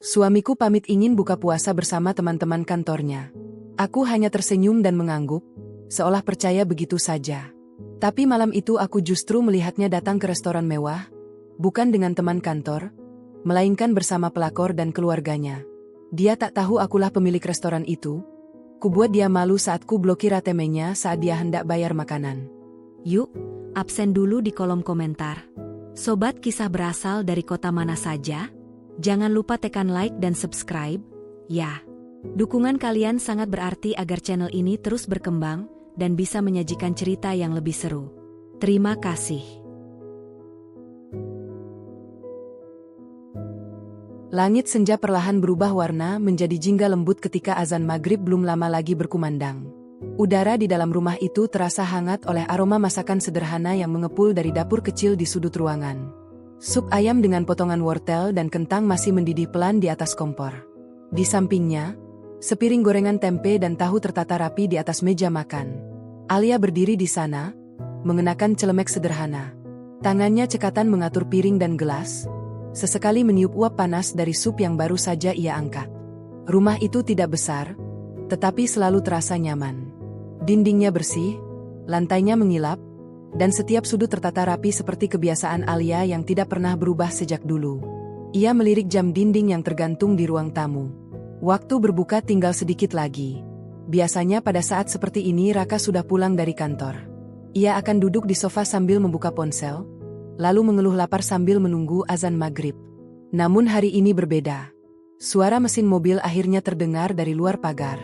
Suamiku pamit ingin buka puasa bersama teman-teman kantornya. Aku hanya tersenyum dan mengangguk, seolah percaya begitu saja. Tapi malam itu aku justru melihatnya datang ke restoran mewah, bukan dengan teman kantor, melainkan bersama pelakor dan keluarganya. Dia tak tahu akulah pemilik restoran itu. Kubuat dia malu saat ku blokir ATM-nya saat dia hendak bayar makanan. Yuk, absen dulu di kolom komentar. Sobat kisah berasal dari kota mana saja? Jangan lupa tekan like dan subscribe, ya. Dukungan kalian sangat berarti agar channel ini terus berkembang dan bisa menyajikan cerita yang lebih seru. Terima kasih. Langit senja perlahan berubah warna menjadi jingga lembut ketika azan maghrib belum lama lagi berkumandang. Udara di dalam rumah itu terasa hangat oleh aroma masakan sederhana yang mengepul dari dapur kecil di sudut ruangan. Sup ayam dengan potongan wortel dan kentang masih mendidih pelan di atas kompor. Di sampingnya, sepiring gorengan tempe dan tahu tertata rapi di atas meja makan. Alia berdiri di sana, mengenakan celemek sederhana. Tangannya cekatan mengatur piring dan gelas, sesekali meniup uap panas dari sup yang baru saja ia angkat. Rumah itu tidak besar, tetapi selalu terasa nyaman. Dindingnya bersih, lantainya mengilap, dan setiap sudut tertata rapi seperti kebiasaan Alia yang tidak pernah berubah sejak dulu. Ia melirik jam dinding yang tergantung di ruang tamu. Waktu berbuka tinggal sedikit lagi. Biasanya pada saat seperti ini Raka sudah pulang dari kantor. Ia akan duduk di sofa sambil membuka ponsel, lalu mengeluh lapar sambil menunggu azan maghrib. Namun hari ini berbeda. Suara mesin mobil akhirnya terdengar dari luar pagar.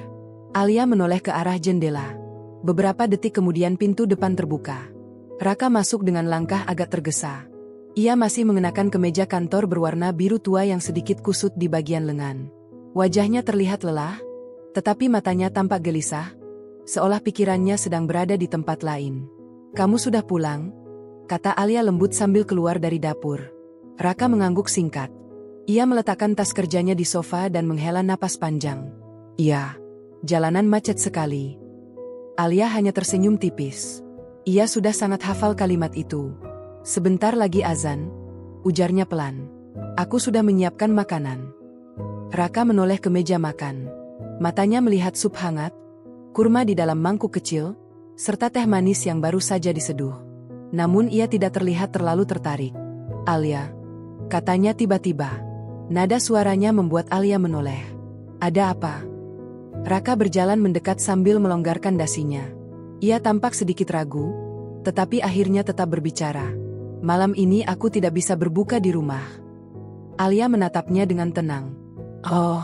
Alia menoleh ke arah jendela. Beberapa detik kemudian pintu depan terbuka. Raka masuk dengan langkah agak tergesa. Ia masih mengenakan kemeja kantor berwarna biru tua yang sedikit kusut di bagian lengan. Wajahnya terlihat lelah, tetapi matanya tampak gelisah, seolah pikirannya sedang berada di tempat lain. "Kamu sudah pulang?" kata Alia lembut sambil keluar dari dapur. Raka mengangguk singkat. Ia meletakkan tas kerjanya di sofa dan menghela napas panjang. "Iya, jalanan macet sekali." Alia hanya tersenyum tipis. Ia sudah sangat hafal kalimat itu. "Sebentar lagi azan," ujarnya pelan. "Aku sudah menyiapkan makanan." Raka menoleh ke meja makan. Matanya melihat sup hangat, kurma di dalam mangkuk kecil, serta teh manis yang baru saja diseduh. Namun ia tidak terlihat terlalu tertarik. "Alia," katanya tiba-tiba. Nada suaranya membuat Alia menoleh. "Ada apa?" Raka berjalan mendekat sambil melonggarkan dasinya. Ia tampak sedikit ragu, tetapi akhirnya tetap berbicara. "Malam ini aku tidak bisa berbuka di rumah." Alia menatapnya dengan tenang. "Oh,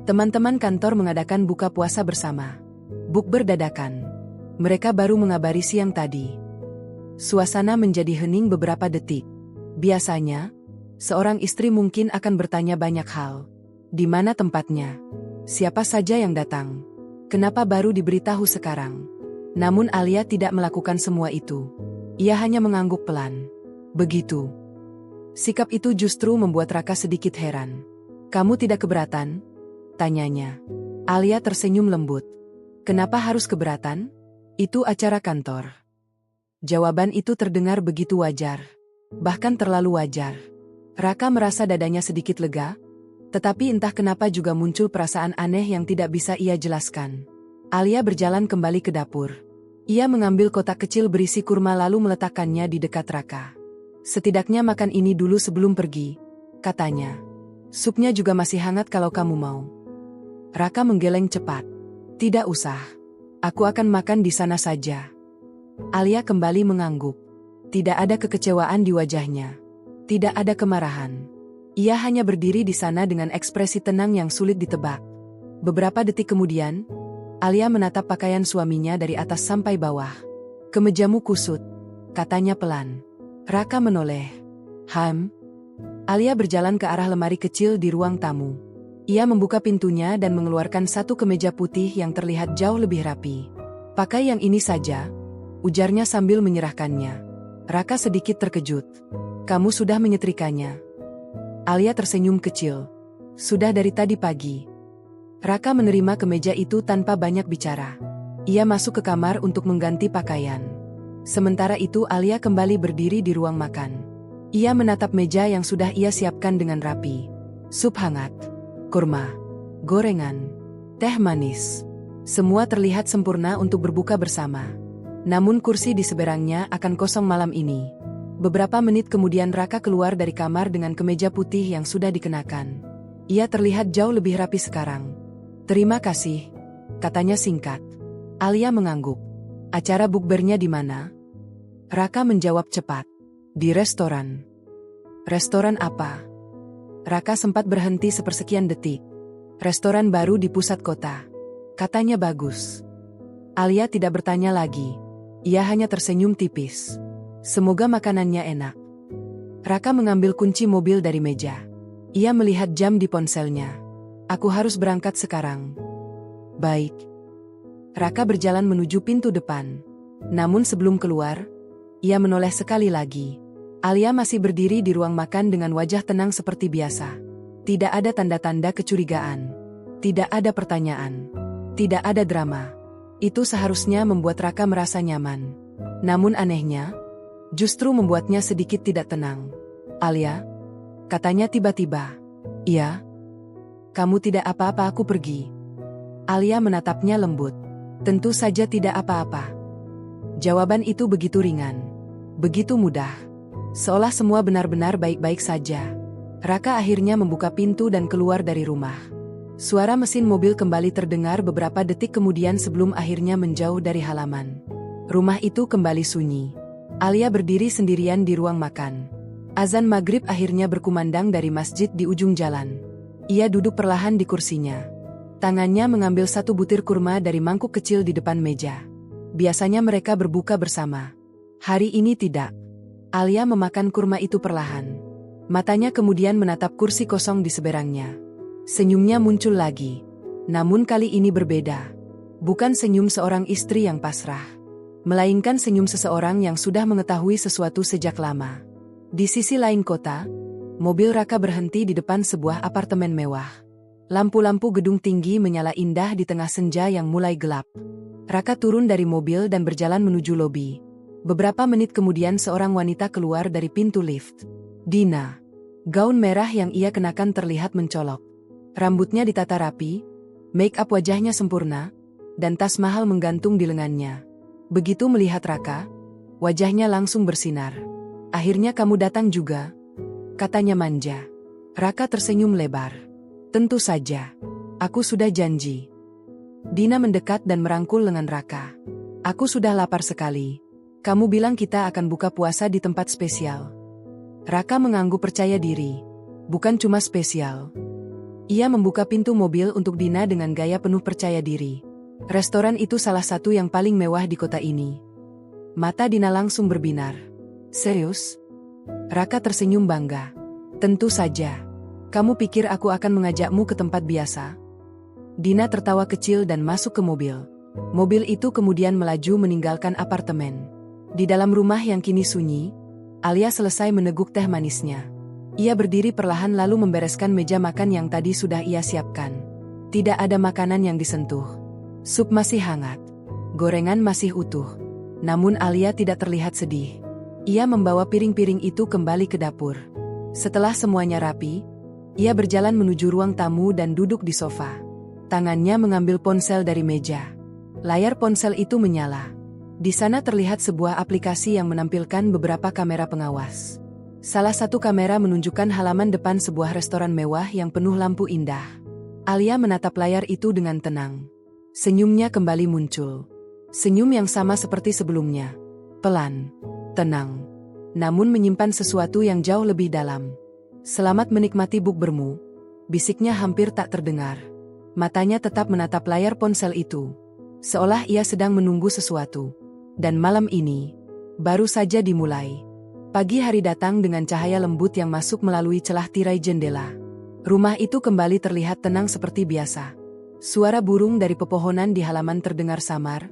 teman-teman kantor mengadakan buka puasa bersama. Bukber dadakan. Mereka baru mengabari siang tadi." Suasana menjadi hening beberapa detik. Biasanya, seorang istri mungkin akan bertanya banyak hal. Di mana tempatnya? Siapa saja yang datang? Kenapa baru diberitahu sekarang? Namun Alia tidak melakukan semua itu. Ia hanya mengangguk pelan. "Begitu." Sikap itu justru membuat Raka sedikit heran. "Kamu tidak keberatan?" tanyanya. Alia tersenyum lembut. "Kenapa harus keberatan? Itu acara kantor." Jawaban itu terdengar begitu wajar. Bahkan terlalu wajar. Raka merasa dadanya sedikit lega, tetapi entah kenapa juga muncul perasaan aneh yang tidak bisa ia jelaskan. Alia berjalan kembali ke dapur. Ia mengambil kotak kecil berisi kurma lalu meletakkannya di dekat Raka. "Setidaknya makan ini dulu sebelum pergi," katanya. "Supnya juga masih hangat kalau kamu mau." Raka menggeleng cepat. "Tidak usah. Aku akan makan di sana saja." Alia kembali mengangguk. Tidak ada kekecewaan di wajahnya. Tidak ada kemarahan. Ia hanya berdiri di sana dengan ekspresi tenang yang sulit ditebak. Beberapa detik kemudian, Alia menatap pakaian suaminya dari atas sampai bawah. "Kemejamu kusut," katanya pelan. Raka menoleh. Alia berjalan ke arah lemari kecil di ruang tamu. Ia membuka pintunya dan mengeluarkan satu kemeja putih yang terlihat jauh lebih rapi. "Pakai yang ini saja," ujarnya sambil menyerahkannya. Raka sedikit terkejut. "Kamu sudah menyetrikanya?" Alia tersenyum kecil. "Sudah dari tadi pagi." Raka menerima kemeja itu tanpa banyak bicara. Ia masuk ke kamar untuk mengganti pakaian. Sementara itu Alia kembali berdiri di ruang makan. Ia menatap meja yang sudah ia siapkan dengan rapi. sup hangat, kurma, gorengan, teh manis. Semua terlihat sempurna untuk berbuka bersama. Namun kursi di seberangnya akan kosong malam ini. Beberapa menit kemudian Raka keluar dari kamar dengan kemeja putih yang sudah dikenakan. Ia terlihat jauh lebih rapi sekarang. "Terima kasih," katanya singkat. Alia mengangguk. "Acara bukbernya di mana?" Raka menjawab cepat. "Di restoran." "Restoran apa?" Raka sempat berhenti sepersekian detik. "Restoran baru di pusat kota. Katanya bagus." Alia tidak bertanya lagi. Ia hanya tersenyum tipis. "Semoga makanannya enak." Raka mengambil kunci mobil dari meja. Ia melihat jam di ponselnya. "Aku harus berangkat sekarang." "Baik." Raka berjalan menuju pintu depan. Namun sebelum keluar, ia menoleh sekali lagi. Alia masih berdiri di ruang makan dengan wajah tenang seperti biasa. Tidak ada tanda-tanda kecurigaan. Tidak ada pertanyaan. Tidak ada drama. Itu seharusnya membuat Raka merasa nyaman. Namun anehnya, justru membuatnya sedikit tidak tenang. "Alia?" katanya tiba-tiba. "Iya." "Kamu tidak apa-apa, aku pergi." Alia menatapnya lembut. "Tentu saja tidak apa-apa." Jawaban itu begitu ringan. Begitu mudah. Seolah semua benar-benar baik-baik saja. Raka akhirnya membuka pintu dan keluar dari rumah. Suara mesin mobil kembali terdengar beberapa detik kemudian sebelum akhirnya menjauh dari halaman. Rumah itu kembali sunyi. Alia berdiri sendirian di ruang makan. Azan maghrib akhirnya berkumandang dari masjid di ujung jalan. Ia duduk perlahan di kursinya. Tangannya mengambil satu butir kurma dari mangkuk kecil di depan meja. Biasanya mereka berbuka bersama. Hari ini tidak. Alia memakan kurma itu perlahan. Matanya kemudian menatap kursi kosong di seberangnya. Senyumnya muncul lagi. Namun kali ini berbeda. Bukan senyum seorang istri yang pasrah, melainkan senyum seseorang yang sudah mengetahui sesuatu sejak lama. Di sisi lain kota, mobil Raka berhenti di depan sebuah apartemen mewah. Lampu-lampu gedung tinggi menyala indah di tengah senja yang mulai gelap. Raka turun dari mobil dan berjalan menuju lobi. Beberapa menit kemudian seorang wanita keluar dari pintu lift. Dina. Gaun merah yang ia kenakan terlihat mencolok. Rambutnya ditata rapi, make up wajahnya sempurna, dan tas mahal menggantung di lengannya. Begitu melihat Raka, wajahnya langsung bersinar. "Akhirnya kamu datang juga," katanya manja. Raka tersenyum lebar. "Tentu saja. Aku sudah janji." Dina mendekat dan merangkul lengan Raka. "Aku sudah lapar sekali. Kamu bilang kita akan buka puasa di tempat spesial." Raka mengangguk percaya diri. Bukan cuma spesial. Ia membuka pintu mobil untuk Dina dengan gaya penuh percaya diri. Restoran itu salah satu yang paling mewah di kota ini. Mata Dina langsung berbinar. "Serius?" Raka tersenyum bangga. "Tentu saja. Kamu pikir aku akan mengajakmu ke tempat biasa?" Dina tertawa kecil dan masuk ke mobil. Mobil itu kemudian melaju meninggalkan apartemen. Di dalam rumah yang kini sunyi, Alia selesai meneguk teh manisnya. Ia berdiri perlahan lalu membereskan meja makan yang tadi sudah ia siapkan. Tidak ada makanan yang disentuh. Sup masih hangat. Gorengan masih utuh. Namun Alia tidak terlihat sedih. Ia membawa piring-piring itu kembali ke dapur. Setelah semuanya rapi, ia berjalan menuju ruang tamu dan duduk di sofa. Tangannya mengambil ponsel dari meja. Layar ponsel itu menyala. Di sana terlihat sebuah aplikasi yang menampilkan beberapa kamera pengawas. Salah satu kamera menunjukkan halaman depan sebuah restoran mewah yang penuh lampu indah. Alia menatap layar itu dengan tenang. Senyumnya kembali muncul. Senyum yang sama seperti sebelumnya. Pelan, tenang, namun menyimpan sesuatu yang jauh lebih dalam. "Selamat menikmati bukbermu," bisiknya hampir tak terdengar. Matanya tetap menatap layar ponsel itu, seolah ia sedang menunggu sesuatu. Dan malam ini baru saja dimulai. Pagi hari datang dengan cahaya lembut yang masuk melalui celah tirai jendela. Rumah itu kembali terlihat tenang seperti biasa. Suara burung dari pepohonan di halaman terdengar samar,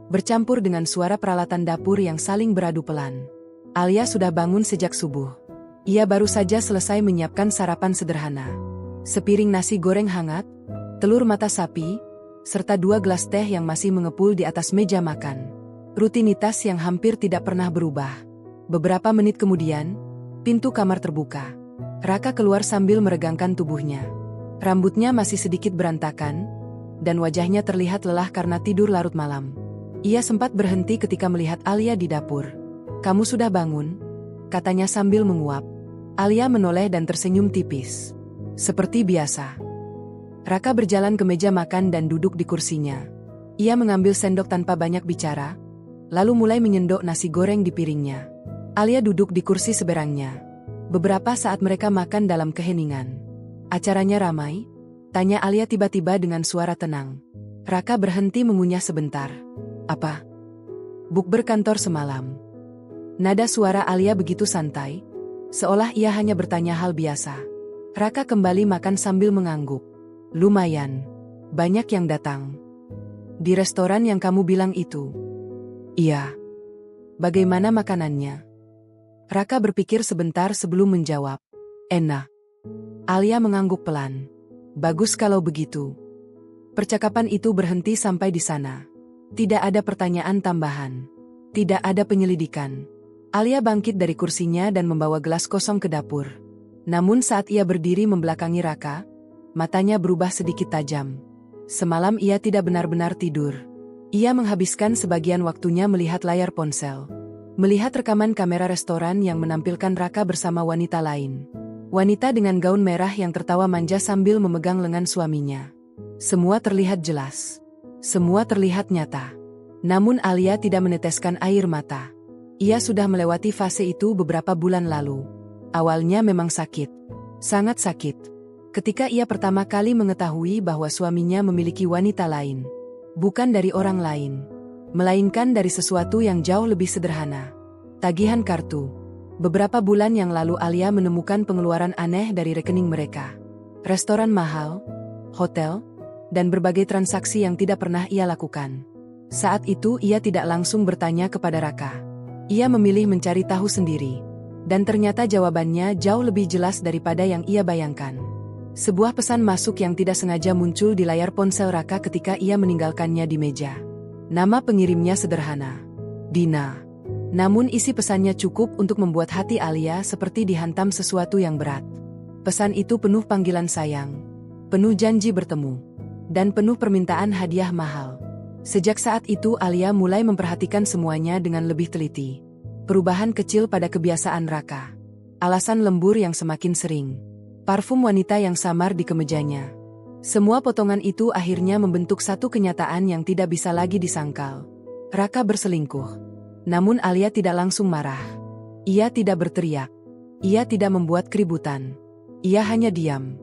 bercampur dengan suara peralatan dapur yang saling beradu pelan. Alia sudah bangun sejak subuh. Ia baru saja selesai menyiapkan sarapan sederhana. Sepiring nasi goreng hangat, telur mata sapi, serta 2 gelas teh yang masih mengepul di atas meja makan. Rutinitas yang hampir tidak pernah berubah. Beberapa menit kemudian, pintu kamar terbuka. Raka keluar sambil meregangkan tubuhnya. Rambutnya masih sedikit berantakan, dan wajahnya terlihat lelah karena tidur larut malam. Ia sempat berhenti ketika melihat Alia di dapur. "Kamu sudah bangun?" katanya sambil menguap. Alia menoleh dan tersenyum tipis. "Seperti biasa." Raka berjalan ke meja makan dan duduk di kursinya. Ia mengambil sendok tanpa banyak bicara, lalu mulai menyendok nasi goreng di piringnya. Alia duduk di kursi seberangnya. Beberapa saat mereka makan dalam keheningan. "Acaranya ramai?" tanya Alia tiba-tiba dengan suara tenang. Raka berhenti mengunyah sebentar. "Apa?" "Bukber kantor semalam." Nada suara Alia begitu santai, seolah ia hanya bertanya hal biasa. Raka kembali makan sambil mengangguk. "Lumayan. Banyak yang datang." "Di restoran yang kamu bilang itu?" "Iya." "Bagaimana makanannya?" Raka berpikir sebentar sebelum menjawab. "Enak." Alia mengangguk pelan. "Bagus kalau begitu." Percakapan itu berhenti sampai di sana. Tidak ada pertanyaan tambahan. Tidak ada penyelidikan. Alia bangkit dari kursinya dan membawa gelas kosong ke dapur. Namun saat ia berdiri membelakangi Raka, matanya berubah sedikit tajam. Semalam ia tidak benar-benar tidur. Ia menghabiskan sebagian waktunya melihat layar ponsel. Melihat rekaman kamera restoran yang menampilkan Raka bersama wanita lain. Wanita dengan gaun merah yang tertawa manja sambil memegang lengan suaminya. Semua terlihat jelas. Semua terlihat nyata. Namun Alia tidak meneteskan air mata. Ia sudah melewati fase itu beberapa bulan lalu. Awalnya memang sakit. Sangat sakit. Ketika ia pertama kali mengetahui bahwa suaminya memiliki wanita lain. Bukan dari orang lain, melainkan dari sesuatu yang jauh lebih sederhana. Tagihan kartu. Beberapa bulan yang lalu Alia menemukan pengeluaran aneh dari rekening mereka. Restoran mahal, hotel, dan berbagai transaksi yang tidak pernah ia lakukan. Saat itu ia tidak langsung bertanya kepada Raka. Ia memilih mencari tahu sendiri. Dan ternyata jawabannya jauh lebih jelas daripada yang ia bayangkan. Sebuah pesan masuk yang tidak sengaja muncul di layar ponsel Raka ketika ia meninggalkannya di meja. Nama pengirimnya sederhana. Dina. Namun isi pesannya cukup untuk membuat hati Alia seperti dihantam sesuatu yang berat. Pesan itu penuh panggilan sayang, penuh janji bertemu, dan penuh permintaan hadiah mahal. Sejak saat itu Alia mulai memperhatikan semuanya dengan lebih teliti. Perubahan kecil pada kebiasaan Raka. Alasan lembur yang semakin sering. Parfum wanita yang samar di kemejanya. Semua potongan itu akhirnya membentuk satu kenyataan yang tidak bisa lagi disangkal. Raka berselingkuh. Namun Alia tidak langsung marah. Ia tidak berteriak. Ia tidak membuat keributan. Ia hanya diam.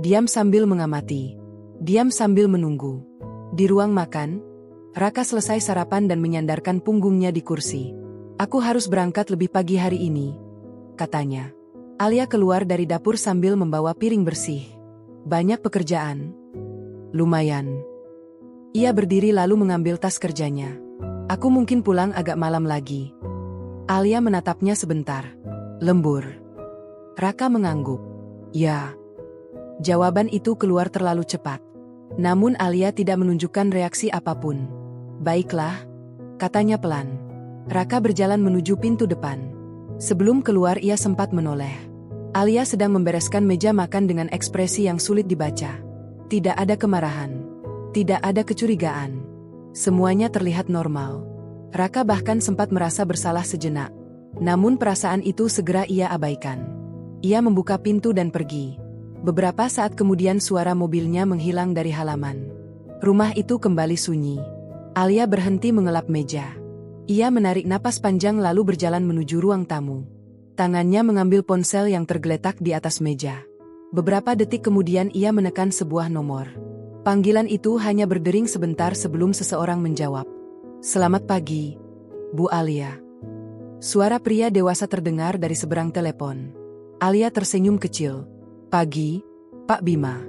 Diam sambil mengamati. Diam sambil menunggu. Di ruang makan, Raka selesai sarapan dan menyandarkan punggungnya di kursi. "Aku harus berangkat lebih pagi hari ini," katanya. Alia keluar dari dapur sambil membawa piring bersih. "Banyak pekerjaan?" "Lumayan." Ia berdiri lalu mengambil tas kerjanya. "Aku mungkin pulang agak malam lagi." Alia menatapnya sebentar. "Lembur?" Raka mengangguk. "Ya." Jawaban itu keluar terlalu cepat. Namun Alia tidak menunjukkan reaksi apapun. "Baiklah," katanya pelan. Raka berjalan menuju pintu depan. Sebelum keluar ia sempat menoleh. Alia sedang membereskan meja makan dengan ekspresi yang sulit dibaca. Tidak ada kemarahan. Tidak ada kecurigaan. Semuanya terlihat normal. Raka bahkan sempat merasa bersalah sejenak. Namun perasaan itu segera ia abaikan. Ia membuka pintu dan pergi. Beberapa saat kemudian suara mobilnya menghilang dari halaman. Rumah itu kembali sunyi. Alia berhenti mengelap meja. Ia menarik napas panjang lalu berjalan menuju ruang tamu. Tangannya mengambil ponsel yang tergeletak di atas meja. Beberapa detik kemudian ia menekan sebuah nomor. Panggilan itu hanya berdering sebentar sebelum seseorang menjawab. "Selamat pagi, Bu Alia." Suara pria dewasa terdengar dari seberang telepon. Alia tersenyum kecil. "Pagi, Pak Bima."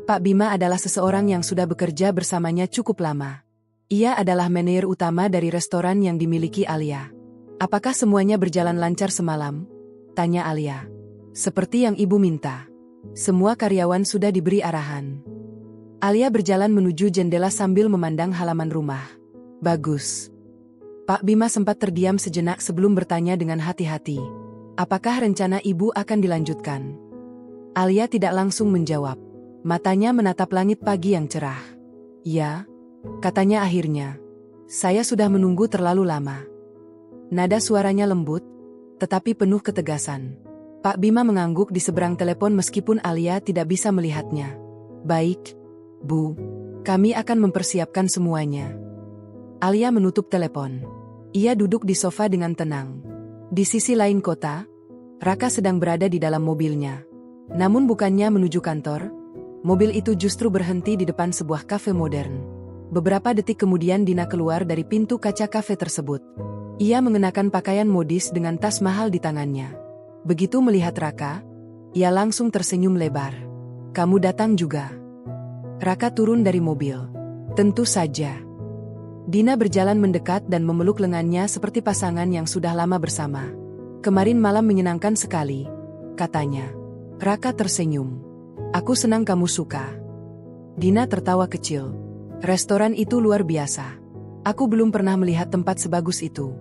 Pak Bima adalah seseorang yang sudah bekerja bersamanya cukup lama. Ia adalah manajer utama dari restoran yang dimiliki Alia. "Apakah semuanya berjalan lancar semalam?" tanya Alia. "Seperti yang ibu minta. Semua karyawan sudah diberi arahan." Alia berjalan menuju jendela sambil memandang halaman rumah. "Bagus." Pak Bima sempat terdiam sejenak sebelum bertanya dengan hati-hati. Apakah rencana ibu akan dilanjutkan? Alia tidak langsung menjawab. Matanya menatap langit pagi yang cerah. Ya, katanya akhirnya. Saya sudah menunggu terlalu lama. Nada suaranya lembut, tetapi penuh ketegasan. Pak Bima mengangguk di seberang telepon meskipun Alia tidak bisa melihatnya. Baik, Bu. Kami akan mempersiapkan semuanya. Alia menutup telepon. Ia duduk di sofa dengan tenang. Di sisi lain kota, Raka sedang berada di dalam mobilnya. Namun bukannya menuju kantor, mobil itu justru berhenti di depan sebuah kafe modern. Beberapa detik kemudian Dina keluar dari pintu kaca kafe tersebut. Ia mengenakan pakaian modis dengan tas mahal di tangannya. Begitu melihat Raka, ia langsung tersenyum lebar. Kamu datang juga. Raka turun dari mobil. Tentu saja. Dina berjalan mendekat dan memeluk lengannya seperti pasangan yang sudah lama bersama. Kemarin malam menyenangkan sekali, katanya. Raka tersenyum. Aku senang kamu suka. Dina tertawa kecil. Restoran itu luar biasa. Aku belum pernah melihat tempat sebagus itu.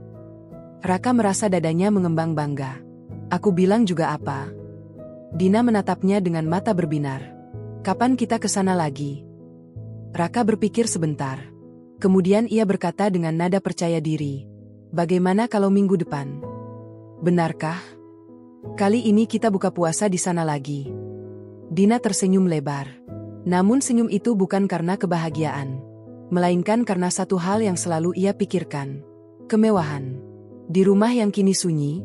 Raka merasa dadanya mengembang bangga. Aku bilang juga apa? Dina menatapnya dengan mata berbinar. Kapan kita ke sana lagi? Raka berpikir sebentar. Kemudian ia berkata dengan nada percaya diri. Bagaimana kalau minggu depan? Benarkah? Kali ini kita buka puasa di sana lagi. Dina tersenyum lebar. Namun senyum itu bukan karena kebahagiaan, melainkan karena satu hal yang selalu ia pikirkan. Kemewahan. Di rumah yang kini sunyi,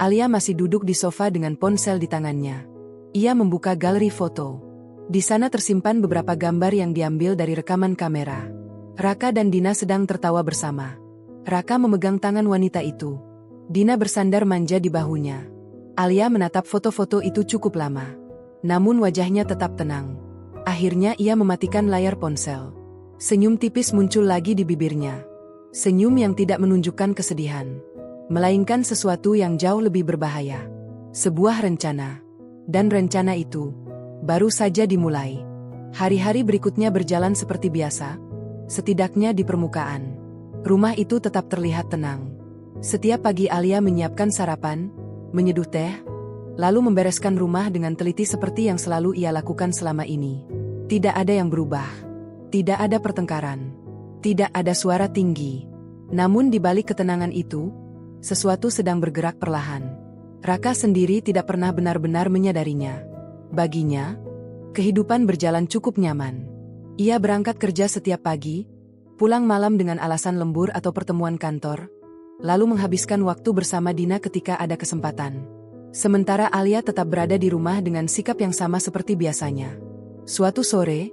Alia masih duduk di sofa dengan ponsel di tangannya. Ia membuka galeri foto. Di sana tersimpan beberapa gambar yang diambil dari rekaman kamera. Raka dan Dina sedang tertawa bersama. Raka memegang tangan wanita itu. Dina bersandar manja di bahunya. Alia menatap foto-foto itu cukup lama. Namun wajahnya tetap tenang. Akhirnya ia mematikan layar ponsel. Senyum tipis muncul lagi di bibirnya. Senyum yang tidak menunjukkan kesedihan, melainkan sesuatu yang jauh lebih berbahaya. Sebuah rencana. Dan rencana itu baru saja dimulai. Hari-hari berikutnya berjalan seperti biasa, setidaknya di permukaan. Rumah itu tetap terlihat tenang. Setiap pagi Alia menyiapkan sarapan, menyeduh teh, lalu membereskan rumah dengan teliti seperti yang selalu ia lakukan selama ini. Tidak ada yang berubah. Tidak ada pertengkaran. Tidak ada suara tinggi. Namun di balik ketenangan itu, sesuatu sedang bergerak perlahan. Raka sendiri tidak pernah benar-benar menyadarinya. Baginya, kehidupan berjalan cukup nyaman. Ia berangkat kerja setiap pagi, pulang malam dengan alasan lembur atau pertemuan kantor, lalu menghabiskan waktu bersama Dina ketika ada kesempatan. Sementara Alia tetap berada di rumah dengan sikap yang sama seperti biasanya. Suatu sore,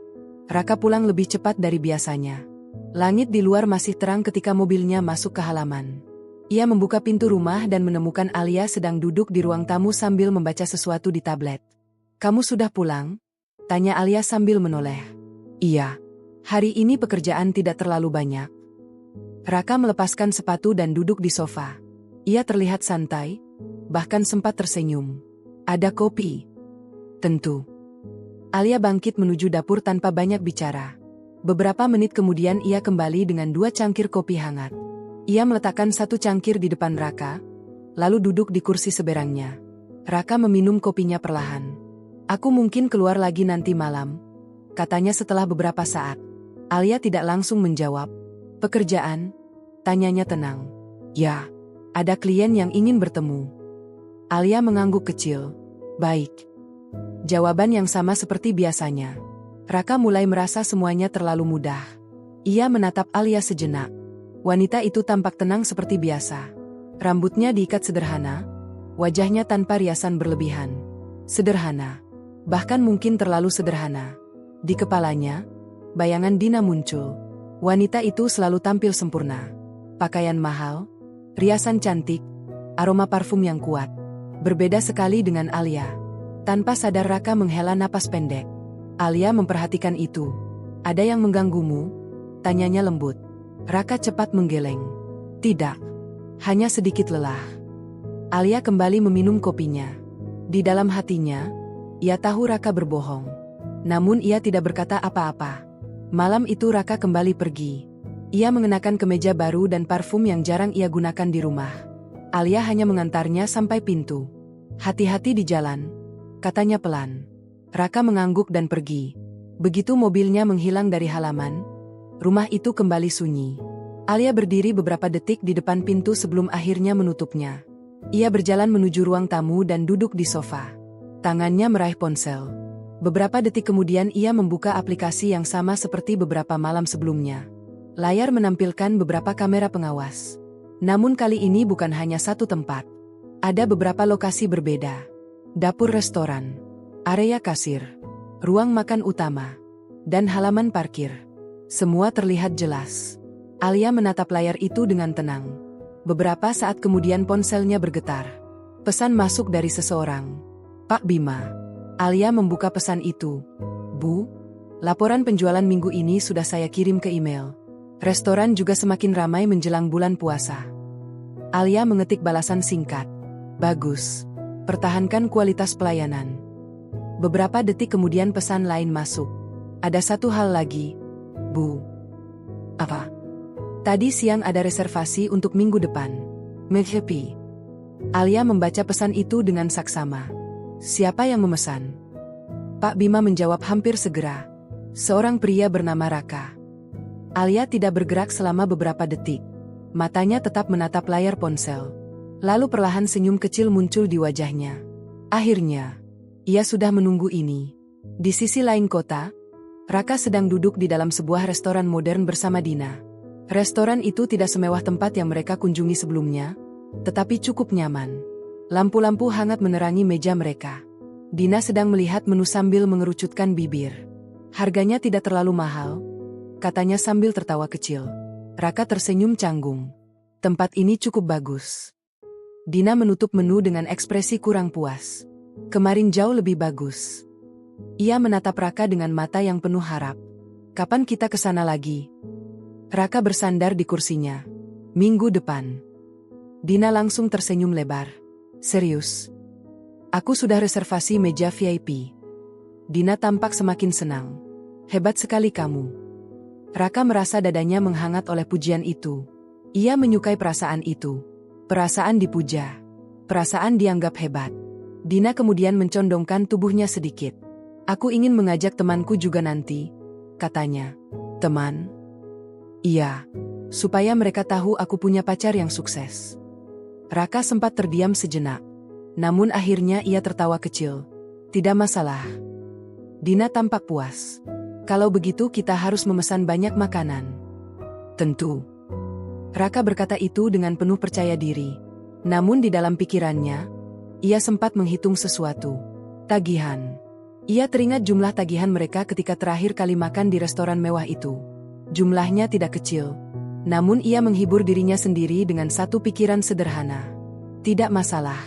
Raka pulang lebih cepat dari biasanya. Langit di luar masih terang ketika mobilnya masuk ke halaman. Ia membuka pintu rumah dan menemukan Alia sedang duduk di ruang tamu sambil membaca sesuatu di tablet. Kamu sudah pulang? Tanya Alia sambil menoleh. Iya. Hari ini pekerjaan tidak terlalu banyak. Raka melepaskan sepatu dan duduk di sofa. Ia terlihat santai, bahkan sempat tersenyum. Ada kopi? Tentu. Alia bangkit menuju dapur tanpa banyak bicara. Beberapa menit kemudian ia kembali dengan 2 cangkir kopi hangat. Ia meletakkan 1 cangkir di depan Raka, lalu duduk di kursi seberangnya. Raka meminum kopinya perlahan. Aku mungkin keluar lagi nanti malam, katanya setelah beberapa saat. Alia tidak langsung menjawab. Pekerjaan? Tanyanya tenang. Ya, ada klien yang ingin bertemu. Alia mengangguk kecil. Baik. Jawaban yang sama seperti biasanya. Raka mulai merasa semuanya terlalu mudah. Ia menatap Alia sejenak. Wanita itu tampak tenang seperti biasa. Rambutnya diikat sederhana, wajahnya tanpa riasan berlebihan. Sederhana. Bahkan mungkin terlalu sederhana. Di kepalanya, bayangan Dina muncul. Wanita itu selalu tampil sempurna. Pakaian mahal, riasan cantik, aroma parfum yang kuat. Berbeda sekali dengan Alia. Tanpa sadar Raka menghela napas pendek. Alia memperhatikan itu. Ada yang mengganggumu? Tanyanya lembut. Raka cepat menggeleng. Tidak. Hanya sedikit lelah. Alia kembali meminum kopinya. Di dalam hatinya, ia tahu Raka berbohong. Namun ia tidak berkata apa-apa. Malam itu Raka kembali pergi. Ia mengenakan kemeja baru dan parfum yang jarang ia gunakan di rumah. Alia hanya mengantarnya sampai pintu. Hati-hati di jalan, katanya pelan. Raka mengangguk dan pergi. Begitu mobilnya menghilang dari halaman, rumah itu kembali sunyi. Alia berdiri beberapa detik di depan pintu sebelum akhirnya menutupnya. Ia berjalan menuju ruang tamu dan duduk di sofa. Tangannya meraih ponsel. Beberapa detik kemudian ia membuka aplikasi yang sama seperti beberapa malam sebelumnya. Layar menampilkan beberapa kamera pengawas. Namun kali ini bukan hanya satu tempat. Ada beberapa lokasi berbeda. Dapur restoran, area kasir, ruang makan utama, dan halaman parkir. Semua terlihat jelas. Alia menatap layar itu dengan tenang. Beberapa saat kemudian ponselnya bergetar. Pesan masuk dari seseorang. Pak Bima. Alia membuka pesan itu. Bu, laporan penjualan minggu ini sudah saya kirim ke email. Restoran juga semakin ramai menjelang bulan puasa. Alia mengetik balasan singkat. Bagus. Pertahankan kualitas pelayanan. Beberapa detik kemudian pesan lain masuk. Ada satu hal lagi. Bu. Apa? Tadi siang ada reservasi untuk minggu depan. Happy. Alia membaca pesan itu dengan saksama. Siapa yang memesan? Pak Bima menjawab hampir segera. Seorang pria bernama Raka. Alia tidak bergerak selama beberapa detik. Matanya tetap menatap layar ponsel. Lalu perlahan senyum kecil muncul di wajahnya. Akhirnya, ia sudah menunggu ini. Di sisi lain kota, Raka sedang duduk di dalam sebuah restoran modern bersama Dina. Restoran itu tidak semewah tempat yang mereka kunjungi sebelumnya, tetapi cukup nyaman. Lampu-lampu hangat menerangi meja mereka. Dina sedang melihat menu sambil mengerucutkan bibir. Harganya tidak terlalu mahal, katanya sambil tertawa kecil. Raka tersenyum canggung. Tempat ini cukup bagus. Dina menutup menu dengan ekspresi kurang puas. Kemarin jauh lebih bagus. Ia menatap Raka dengan mata yang penuh harap. Kapan kita ke sana lagi? Raka bersandar di kursinya. Minggu depan. Dina langsung tersenyum lebar. Serius? Aku sudah reservasi meja VIP. Dina tampak semakin senang. Hebat sekali kamu. Raka merasa dadanya menghangat oleh pujian itu. Ia menyukai perasaan itu. Perasaan dipuja. Perasaan dianggap hebat. Dina kemudian mencondongkan tubuhnya sedikit. Aku ingin mengajak temanku juga nanti, katanya. Teman? Iya. Supaya mereka tahu aku punya pacar yang sukses. Raka sempat terdiam sejenak. Namun akhirnya ia tertawa kecil. Tidak masalah. Dina tampak puas. Kalau begitu kita harus memesan banyak makanan. Tentu. Raka berkata itu dengan penuh percaya diri. Namun di dalam pikirannya, ia sempat menghitung sesuatu. Tagihan. Ia teringat jumlah tagihan mereka ketika terakhir kali makan di restoran mewah itu. Jumlahnya tidak kecil. Namun ia menghibur dirinya sendiri dengan satu pikiran sederhana. Tidak masalah.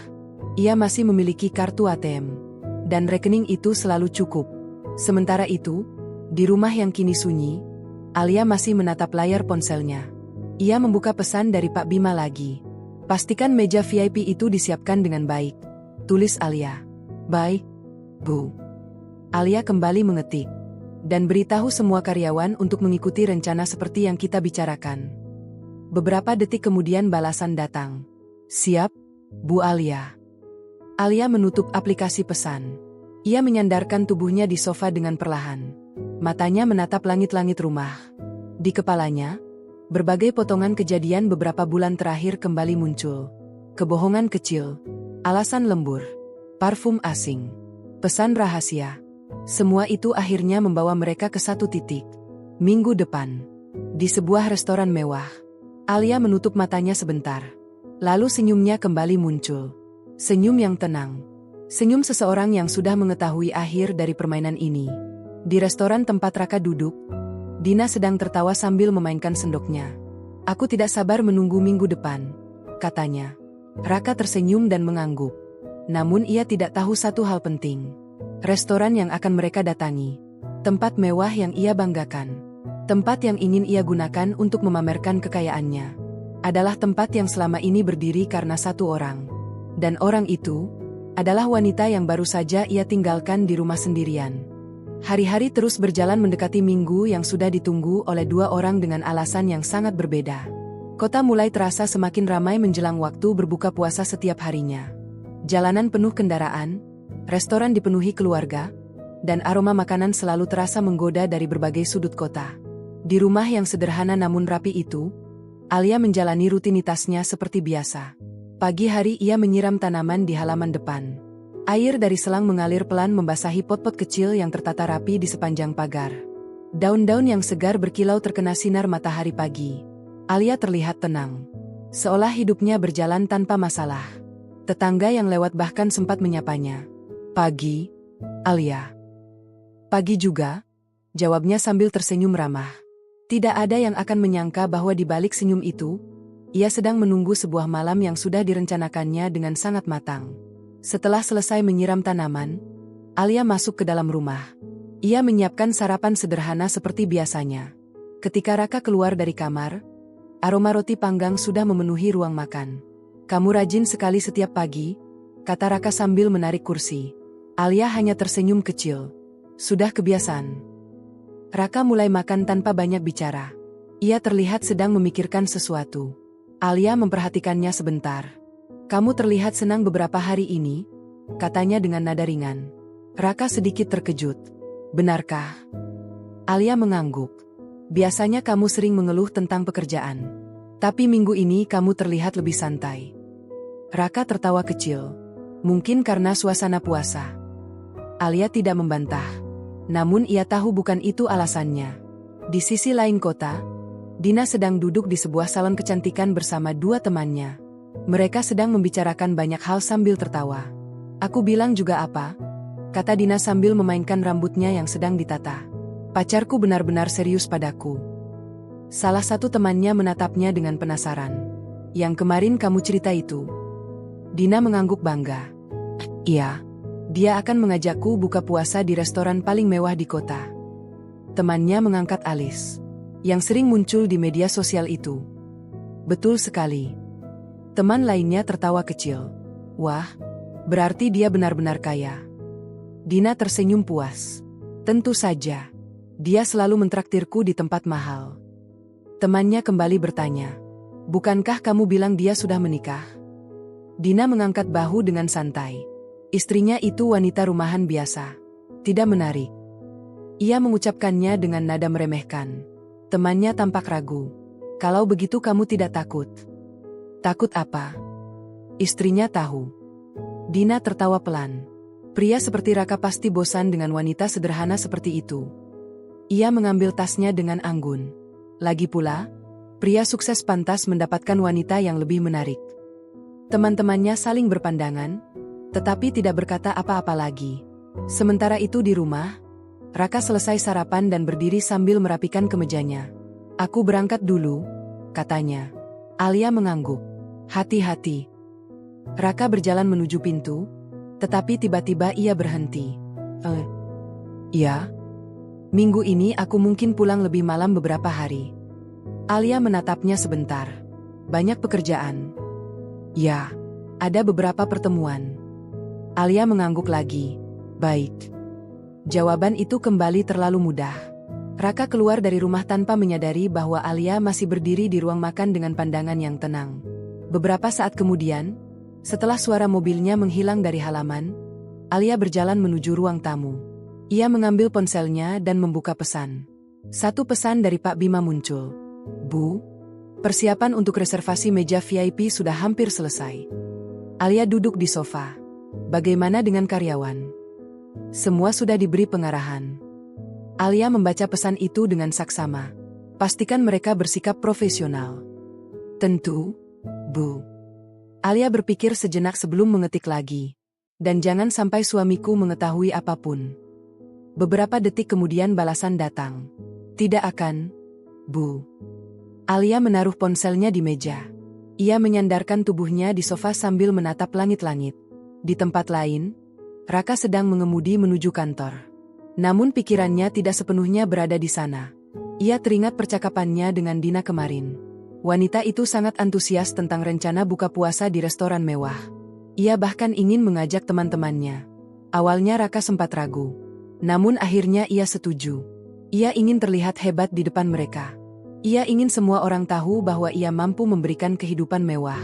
Ia masih memiliki kartu ATM. Dan rekening itu selalu cukup. Sementara itu, di rumah yang kini sunyi, Alia masih menatap layar ponselnya. Ia membuka pesan dari Pak Bima lagi. Pastikan meja VIP itu disiapkan dengan baik. Tulis Alia. Baik, Bu. Alia kembali mengetik. Dan beritahu semua karyawan untuk mengikuti rencana seperti yang kita bicarakan. Beberapa detik kemudian balasan datang. Siap, Bu Alia. Alia menutup aplikasi pesan. Ia menyandarkan tubuhnya di sofa dengan perlahan. Matanya menatap langit-langit rumah. Di kepalanya, berbagai potongan kejadian beberapa bulan terakhir kembali muncul. Kebohongan kecil, alasan lembur, parfum asing, pesan rahasia. Semua itu akhirnya membawa mereka ke satu titik. Minggu depan, di sebuah restoran mewah. Alia menutup matanya sebentar. Lalu senyumnya kembali muncul. Senyum yang tenang. Senyum seseorang yang sudah mengetahui akhir dari permainan ini. Di restoran tempat Raka duduk, Dina sedang tertawa sambil memainkan sendoknya. Aku tidak sabar menunggu minggu depan, katanya. Raka tersenyum dan mengangguk. Namun ia tidak tahu satu hal penting. Restoran yang akan mereka datangi. Tempat mewah yang ia banggakan. Tempat yang ingin ia gunakan untuk memamerkan kekayaannya. Adalah tempat yang selama ini berdiri karena satu orang. Dan orang itu adalah wanita yang baru saja ia tinggalkan di rumah sendirian. Hari-hari terus berjalan mendekati minggu yang sudah ditunggu oleh dua orang dengan alasan yang sangat berbeda. Kota mulai terasa semakin ramai menjelang waktu berbuka puasa setiap harinya. Jalanan penuh kendaraan, restoran dipenuhi keluarga, dan aroma makanan selalu terasa menggoda dari berbagai sudut kota. Di rumah yang sederhana namun rapi itu, Alia menjalani rutinitasnya seperti biasa. Pagi hari ia menyiram tanaman di halaman depan. Air dari selang mengalir pelan membasahi pot-pot kecil yang tertata rapi di sepanjang pagar. Daun-daun yang segar berkilau terkena sinar matahari pagi. Alia terlihat tenang, seolah hidupnya berjalan tanpa masalah. Tetangga yang lewat bahkan sempat menyapanya. "Pagi, Alia." "Pagi juga," jawabnya sambil tersenyum ramah. Tidak ada yang akan menyangka bahwa di balik senyum itu, ia sedang menunggu sebuah malam yang sudah direncanakannya dengan sangat matang. Setelah selesai menyiram tanaman, Alia masuk ke dalam rumah. Ia menyiapkan sarapan sederhana seperti biasanya. Ketika Raka keluar dari kamar, aroma roti panggang sudah memenuhi ruang makan. "Kamu rajin sekali setiap pagi," kata Raka sambil menarik kursi. Alia hanya tersenyum kecil. "Sudah kebiasaan." Raka mulai makan tanpa banyak bicara. Ia terlihat sedang memikirkan sesuatu. Alia memperhatikannya sebentar. "Kamu terlihat senang beberapa hari ini," katanya dengan nada ringan. Raka sedikit terkejut. "Benarkah?" Alia mengangguk. "Biasanya kamu sering mengeluh tentang pekerjaan. Tapi minggu ini kamu terlihat lebih santai." Raka tertawa kecil. Mungkin karena suasana puasa. Alia tidak membantah. Namun ia tahu bukan itu alasannya. Di sisi lain kota, Dina sedang duduk di sebuah salon kecantikan bersama dua temannya. Mereka sedang membicarakan banyak hal sambil tertawa. "Aku bilang juga apa?" kata Dina sambil memainkan rambutnya yang sedang ditata. "Pacarku benar-benar serius padaku." Salah satu temannya menatapnya dengan penasaran. "Yang kemarin kamu cerita itu?" Dina mengangguk bangga. "Iya. Dia akan mengajakku buka puasa di restoran paling mewah di kota." Temannya mengangkat alis. "Yang sering muncul di media sosial itu." "Betul sekali." Teman lainnya tertawa kecil. "Wah, berarti dia benar-benar kaya." Dina tersenyum puas. "Tentu saja. Dia selalu mentraktirku di tempat mahal." Temannya kembali bertanya. "Bukankah kamu bilang dia sudah menikah?" Dina mengangkat bahu dengan santai. Istrinya itu wanita rumahan biasa. Tidak menarik. Ia mengucapkannya dengan nada meremehkan. Temannya tampak ragu. "Kalau begitu kamu tidak takut?" "Takut apa?" Istrinya tahu. Dina tertawa pelan. Pria seperti Raka pasti bosan dengan wanita sederhana seperti itu. Ia mengambil tasnya dengan anggun. Lagi pula, pria sukses pantas mendapatkan wanita yang lebih menarik. Teman-temannya saling berpandangan, tetapi tidak berkata apa-apa lagi. Sementara itu di rumah, Raka selesai sarapan dan berdiri sambil merapikan kemejanya. "Aku berangkat dulu," katanya. Alia mengangguk. "Hati-hati." Raka berjalan menuju pintu, tetapi tiba-tiba ia berhenti. "Iya? Minggu ini aku mungkin pulang lebih malam beberapa hari." Alia menatapnya sebentar. "Banyak pekerjaan?" "Ya, ada beberapa pertemuan." Alia mengangguk lagi. "Baik." Jawaban itu kembali terlalu mudah. Raka keluar dari rumah tanpa menyadari bahwa Alia masih berdiri di ruang makan dengan pandangan yang tenang. Beberapa saat kemudian, setelah suara mobilnya menghilang dari halaman, Alia berjalan menuju ruang tamu. Ia mengambil ponselnya dan membuka pesan. Satu pesan dari Pak Bima muncul. "Bu, persiapan untuk reservasi meja VIP sudah hampir selesai." Alia duduk di sofa. "Bagaimana dengan karyawan?" "Semua sudah diberi pengarahan." Alia membaca pesan itu dengan saksama. "Pastikan mereka bersikap profesional." "Tentu, Bu." Alia berpikir sejenak sebelum mengetik lagi. "Dan jangan sampai suamiku mengetahui apapun." Beberapa detik kemudian balasan datang. "Tidak akan, Bu." Alia menaruh ponselnya di meja. Ia menyandarkan tubuhnya di sofa sambil menatap langit-langit. Di tempat lain, Raka sedang mengemudi menuju kantor. Namun pikirannya tidak sepenuhnya berada di sana. Ia teringat percakapannya dengan Dina kemarin. Wanita itu sangat antusias tentang rencana buka puasa di restoran mewah. Ia bahkan ingin mengajak teman-temannya. Awalnya Raka sempat ragu. Namun akhirnya ia setuju. Ia ingin terlihat hebat di depan mereka. Ia ingin semua orang tahu bahwa ia mampu memberikan kehidupan mewah.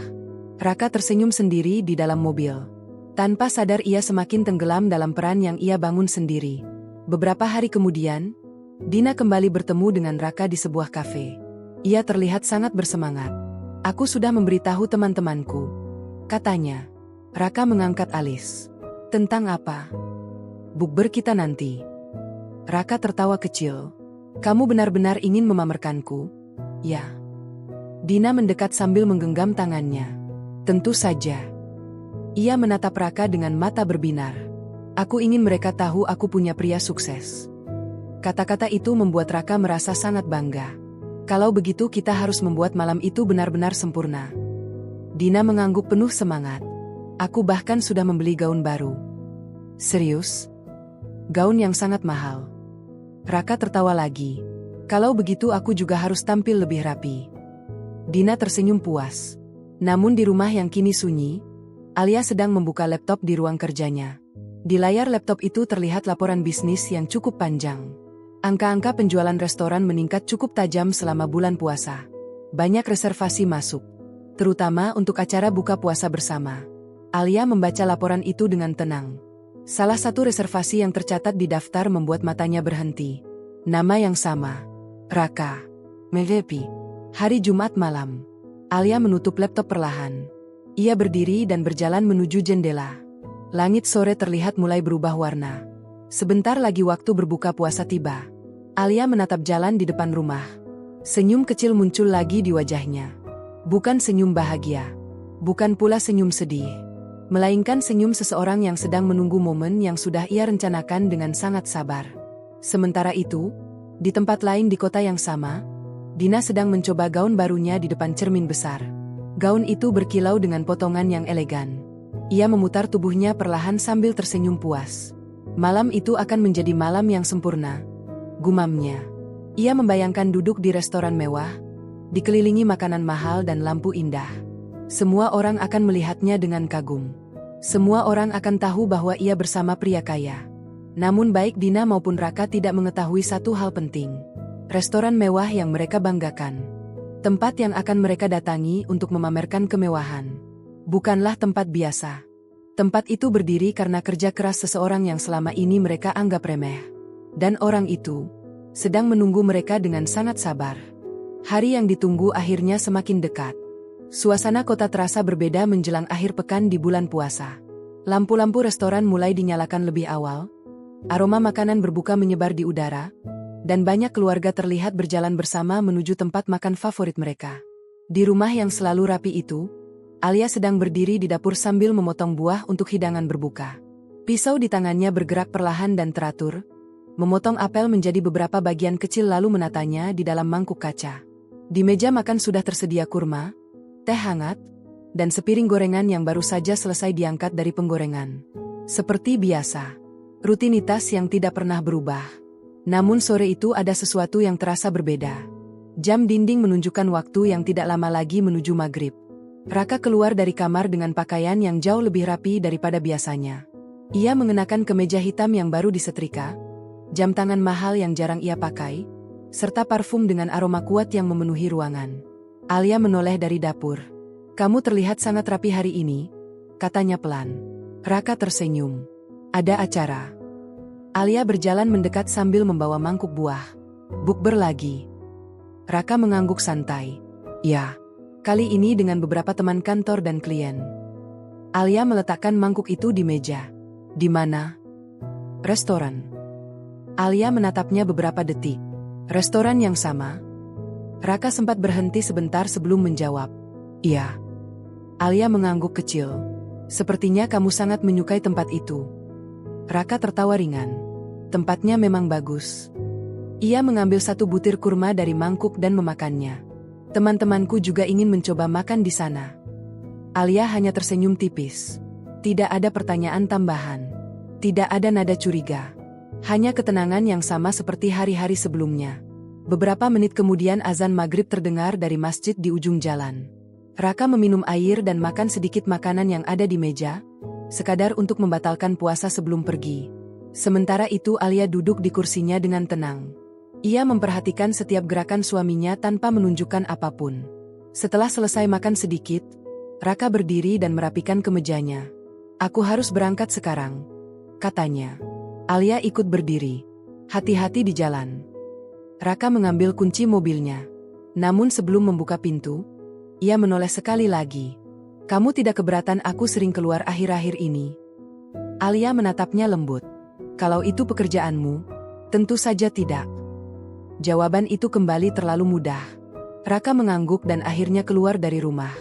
Raka tersenyum sendiri di dalam mobil. Tanpa sadar ia semakin tenggelam dalam peran yang ia bangun sendiri. Beberapa hari kemudian, Dina kembali bertemu dengan Raka di sebuah kafe. Ia terlihat sangat bersemangat. "Aku sudah memberitahu teman-temanku," katanya. Raka mengangkat alis. "Tentang apa?" "Bukber kita nanti." Raka tertawa kecil. "Kamu benar-benar ingin memamerkanku?" "Ya." Dina mendekat sambil menggenggam tangannya. "Tentu saja." Ia menatap Raka dengan mata berbinar. "Aku ingin mereka tahu aku punya pria sukses." Kata-kata itu membuat Raka merasa sangat bangga. "Kalau begitu kita harus membuat malam itu benar-benar sempurna." Dina mengangguk penuh semangat. "Aku bahkan sudah membeli gaun baru." "Serius?" "Gaun yang sangat mahal." Raka tertawa lagi. "Kalau begitu aku juga harus tampil lebih rapi." Dina tersenyum puas. Namun di rumah yang kini sunyi, Alia sedang membuka laptop di ruang kerjanya. Di layar laptop itu terlihat laporan bisnis yang cukup panjang. Angka-angka penjualan restoran meningkat cukup tajam selama bulan puasa. Banyak reservasi masuk, terutama untuk acara buka puasa bersama. Alia membaca laporan itu dengan tenang. Salah satu reservasi yang tercatat di daftar membuat matanya berhenti. Nama yang sama. Raka. Mevepi. Hari Jumat malam. Alia menutup laptop perlahan. Ia berdiri dan berjalan menuju jendela. Langit sore terlihat mulai berubah warna. Sebentar lagi waktu berbuka puasa tiba. Alia menatap jalan di depan rumah. Senyum kecil muncul lagi di wajahnya. Bukan senyum bahagia. Bukan pula senyum sedih. Melainkan senyum seseorang yang sedang menunggu momen yang sudah ia rencanakan dengan sangat sabar. Sementara itu, di tempat lain di kota yang sama, Dina sedang mencoba gaun barunya di depan cermin besar. Gaun itu berkilau dengan potongan yang elegan. Ia memutar tubuhnya perlahan sambil tersenyum puas. Malam itu akan menjadi malam yang sempurna, gumamnya. Ia membayangkan duduk di restoran mewah, dikelilingi makanan mahal dan lampu indah. Semua orang akan melihatnya dengan kagum. Semua orang akan tahu bahwa ia bersama pria kaya. Namun baik Dina maupun Raka tidak mengetahui satu hal penting. Restoran mewah yang mereka banggakan. Tempat yang akan mereka datangi untuk memamerkan kemewahan. Bukanlah tempat biasa. Tempat itu berdiri karena kerja keras seseorang yang selama ini mereka anggap remeh. Dan orang itu sedang menunggu mereka dengan sangat sabar. Hari yang ditunggu akhirnya semakin dekat. Suasana kota terasa berbeda menjelang akhir pekan di bulan puasa. Lampu-lampu restoran mulai dinyalakan lebih awal. Aroma makanan berbuka menyebar di udara. Dan banyak keluarga terlihat berjalan bersama menuju tempat makan favorit mereka. Di rumah yang selalu rapi itu, Alia sedang berdiri di dapur sambil memotong buah untuk hidangan berbuka. Pisau di tangannya bergerak perlahan dan teratur, memotong apel menjadi beberapa bagian kecil lalu menatanya di dalam mangkuk kaca. Di meja makan sudah tersedia kurma, teh hangat, dan sepiring gorengan yang baru saja selesai diangkat dari penggorengan. Seperti biasa, rutinitas yang tidak pernah berubah. Namun sore itu ada sesuatu yang terasa berbeda. Jam dinding menunjukkan waktu yang tidak lama lagi menuju maghrib. Raka keluar dari kamar dengan pakaian yang jauh lebih rapi daripada biasanya. Ia mengenakan kemeja hitam yang baru disetrika, jam tangan mahal yang jarang ia pakai, serta parfum dengan aroma kuat yang memenuhi ruangan. Alia menoleh dari dapur. "Kamu terlihat sangat rapi hari ini," katanya pelan. Raka tersenyum. "Ada acara." Alia berjalan mendekat sambil membawa mangkuk buah. "Bukber lagi." Raka mengangguk santai. "Ya, kali ini dengan beberapa teman kantor dan klien." Alia meletakkan mangkuk itu di meja. "Di mana?" "Restoran." Alia menatapnya beberapa detik. "Restoran yang sama?" Raka sempat berhenti sebentar sebelum menjawab. "Iya." Alia mengangguk kecil. "Sepertinya kamu sangat menyukai tempat itu." Raka tertawa ringan. "Tempatnya memang bagus." Ia mengambil satu butir kurma dari mangkuk dan memakannya. "Teman-temanku juga ingin mencoba makan di sana." Alia hanya tersenyum tipis. Tidak ada pertanyaan tambahan. Tidak ada nada curiga. Hanya ketenangan yang sama seperti hari-hari sebelumnya. Beberapa menit kemudian azan maghrib terdengar dari masjid di ujung jalan. Raka meminum air dan makan sedikit makanan yang ada di meja, sekadar untuk membatalkan puasa sebelum pergi. Sementara itu Alia duduk di kursinya dengan tenang. Ia memperhatikan setiap gerakan suaminya tanpa menunjukkan apapun. Setelah selesai makan sedikit, Raka berdiri dan merapikan kemejanya. Aku harus berangkat sekarang, katanya. Alia ikut berdiri. Hati-hati di jalan. Raka mengambil kunci mobilnya. Namun sebelum membuka pintu, ia menoleh sekali lagi. Kamu tidak keberatan aku sering keluar akhir-akhir ini? Alia menatapnya lembut. Kalau itu pekerjaanmu, tentu saja tidak. Jawaban itu kembali terlalu mudah. Raka mengangguk dan akhirnya keluar dari rumah.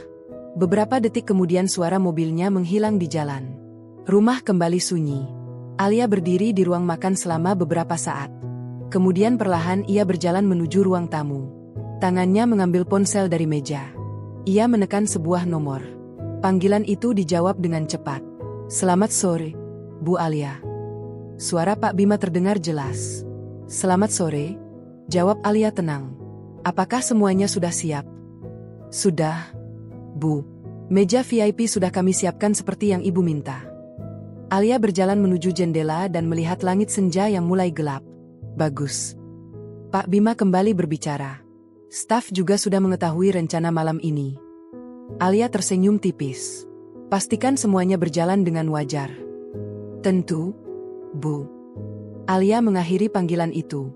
Beberapa detik kemudian suara mobilnya menghilang di jalan. Rumah kembali sunyi. Alia berdiri di ruang makan selama beberapa saat. Kemudian perlahan ia berjalan menuju ruang tamu. Tangannya mengambil ponsel dari meja. Ia menekan sebuah nomor. Panggilan itu dijawab dengan cepat. Selamat sore, Bu Alia. Suara Pak Bima terdengar jelas. Selamat sore, jawab Alia tenang. Apakah semuanya sudah siap? Sudah, Bu. Meja VIP sudah kami siapkan seperti yang Ibu minta. Alia berjalan menuju jendela dan melihat langit senja yang mulai gelap. Bagus. Pak Bima kembali berbicara. Staf juga sudah mengetahui rencana malam ini. Alia tersenyum tipis. Pastikan semuanya berjalan dengan wajar. Tentu, Bu. Alia mengakhiri panggilan itu.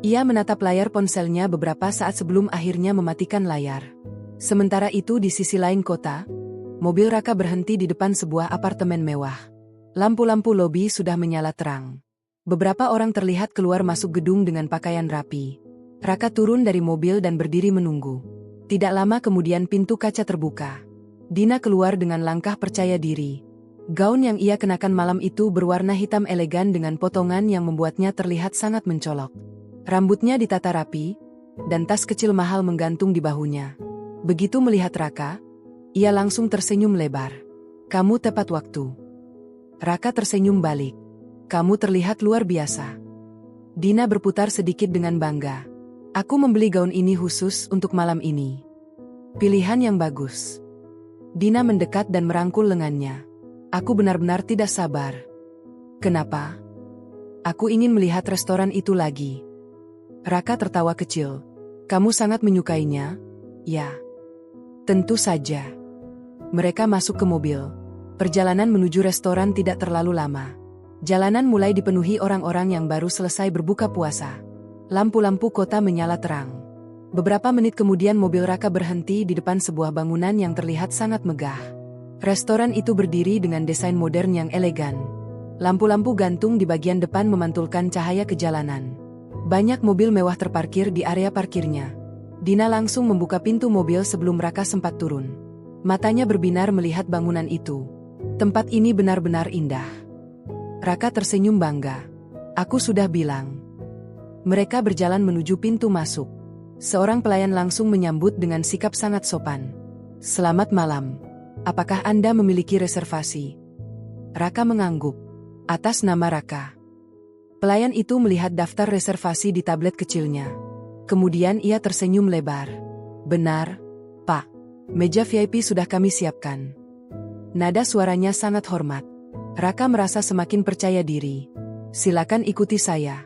Ia menatap layar ponselnya beberapa saat sebelum akhirnya mematikan layar. Sementara itu di sisi lain kota, mobil Raka berhenti di depan sebuah apartemen mewah. Lampu-lampu lobi sudah menyala terang. Beberapa orang terlihat keluar masuk gedung dengan pakaian rapi. Raka turun dari mobil dan berdiri menunggu. Tidak lama kemudian pintu kaca terbuka. Dina keluar dengan langkah percaya diri. Gaun yang ia kenakan malam itu berwarna hitam elegan dengan potongan yang membuatnya terlihat sangat mencolok. Rambutnya ditata rapi, dan tas kecil mahal menggantung di bahunya. Begitu melihat Raka, ia langsung tersenyum lebar. Kamu tepat waktu. Raka tersenyum balik. Kamu terlihat luar biasa. Dina berputar sedikit dengan bangga. Aku membeli gaun ini khusus untuk malam ini. Pilihan yang bagus. Dina mendekat dan merangkul lengannya. Aku benar-benar tidak sabar. Kenapa? Aku ingin melihat restoran itu lagi. Raka tertawa kecil. Kamu sangat menyukainya? Ya. Tentu saja. Mereka masuk ke mobil. Perjalanan menuju restoran tidak terlalu lama. Jalanan mulai dipenuhi orang-orang yang baru selesai berbuka puasa. Lampu-lampu kota menyala terang. Beberapa menit kemudian mobil Raka berhenti di depan sebuah bangunan yang terlihat sangat megah. Restoran itu berdiri dengan desain modern yang elegan. Lampu-lampu gantung di bagian depan memantulkan cahaya ke jalanan. Banyak mobil mewah terparkir di area parkirnya. Dina langsung membuka pintu mobil sebelum Raka sempat turun. Matanya berbinar melihat bangunan itu. Tempat ini benar-benar indah. Raka tersenyum bangga. Aku sudah bilang. Mereka berjalan menuju pintu masuk. Seorang pelayan langsung menyambut dengan sikap sangat sopan. Selamat malam. Apakah Anda memiliki reservasi? Raka mengangguk. Atas nama Raka. Pelayan itu melihat daftar reservasi di tablet kecilnya. Kemudian ia tersenyum lebar. Benar, Pak. Meja VIP sudah kami siapkan. Nada suaranya sangat hormat. Raka merasa semakin percaya diri. Silakan ikuti saya.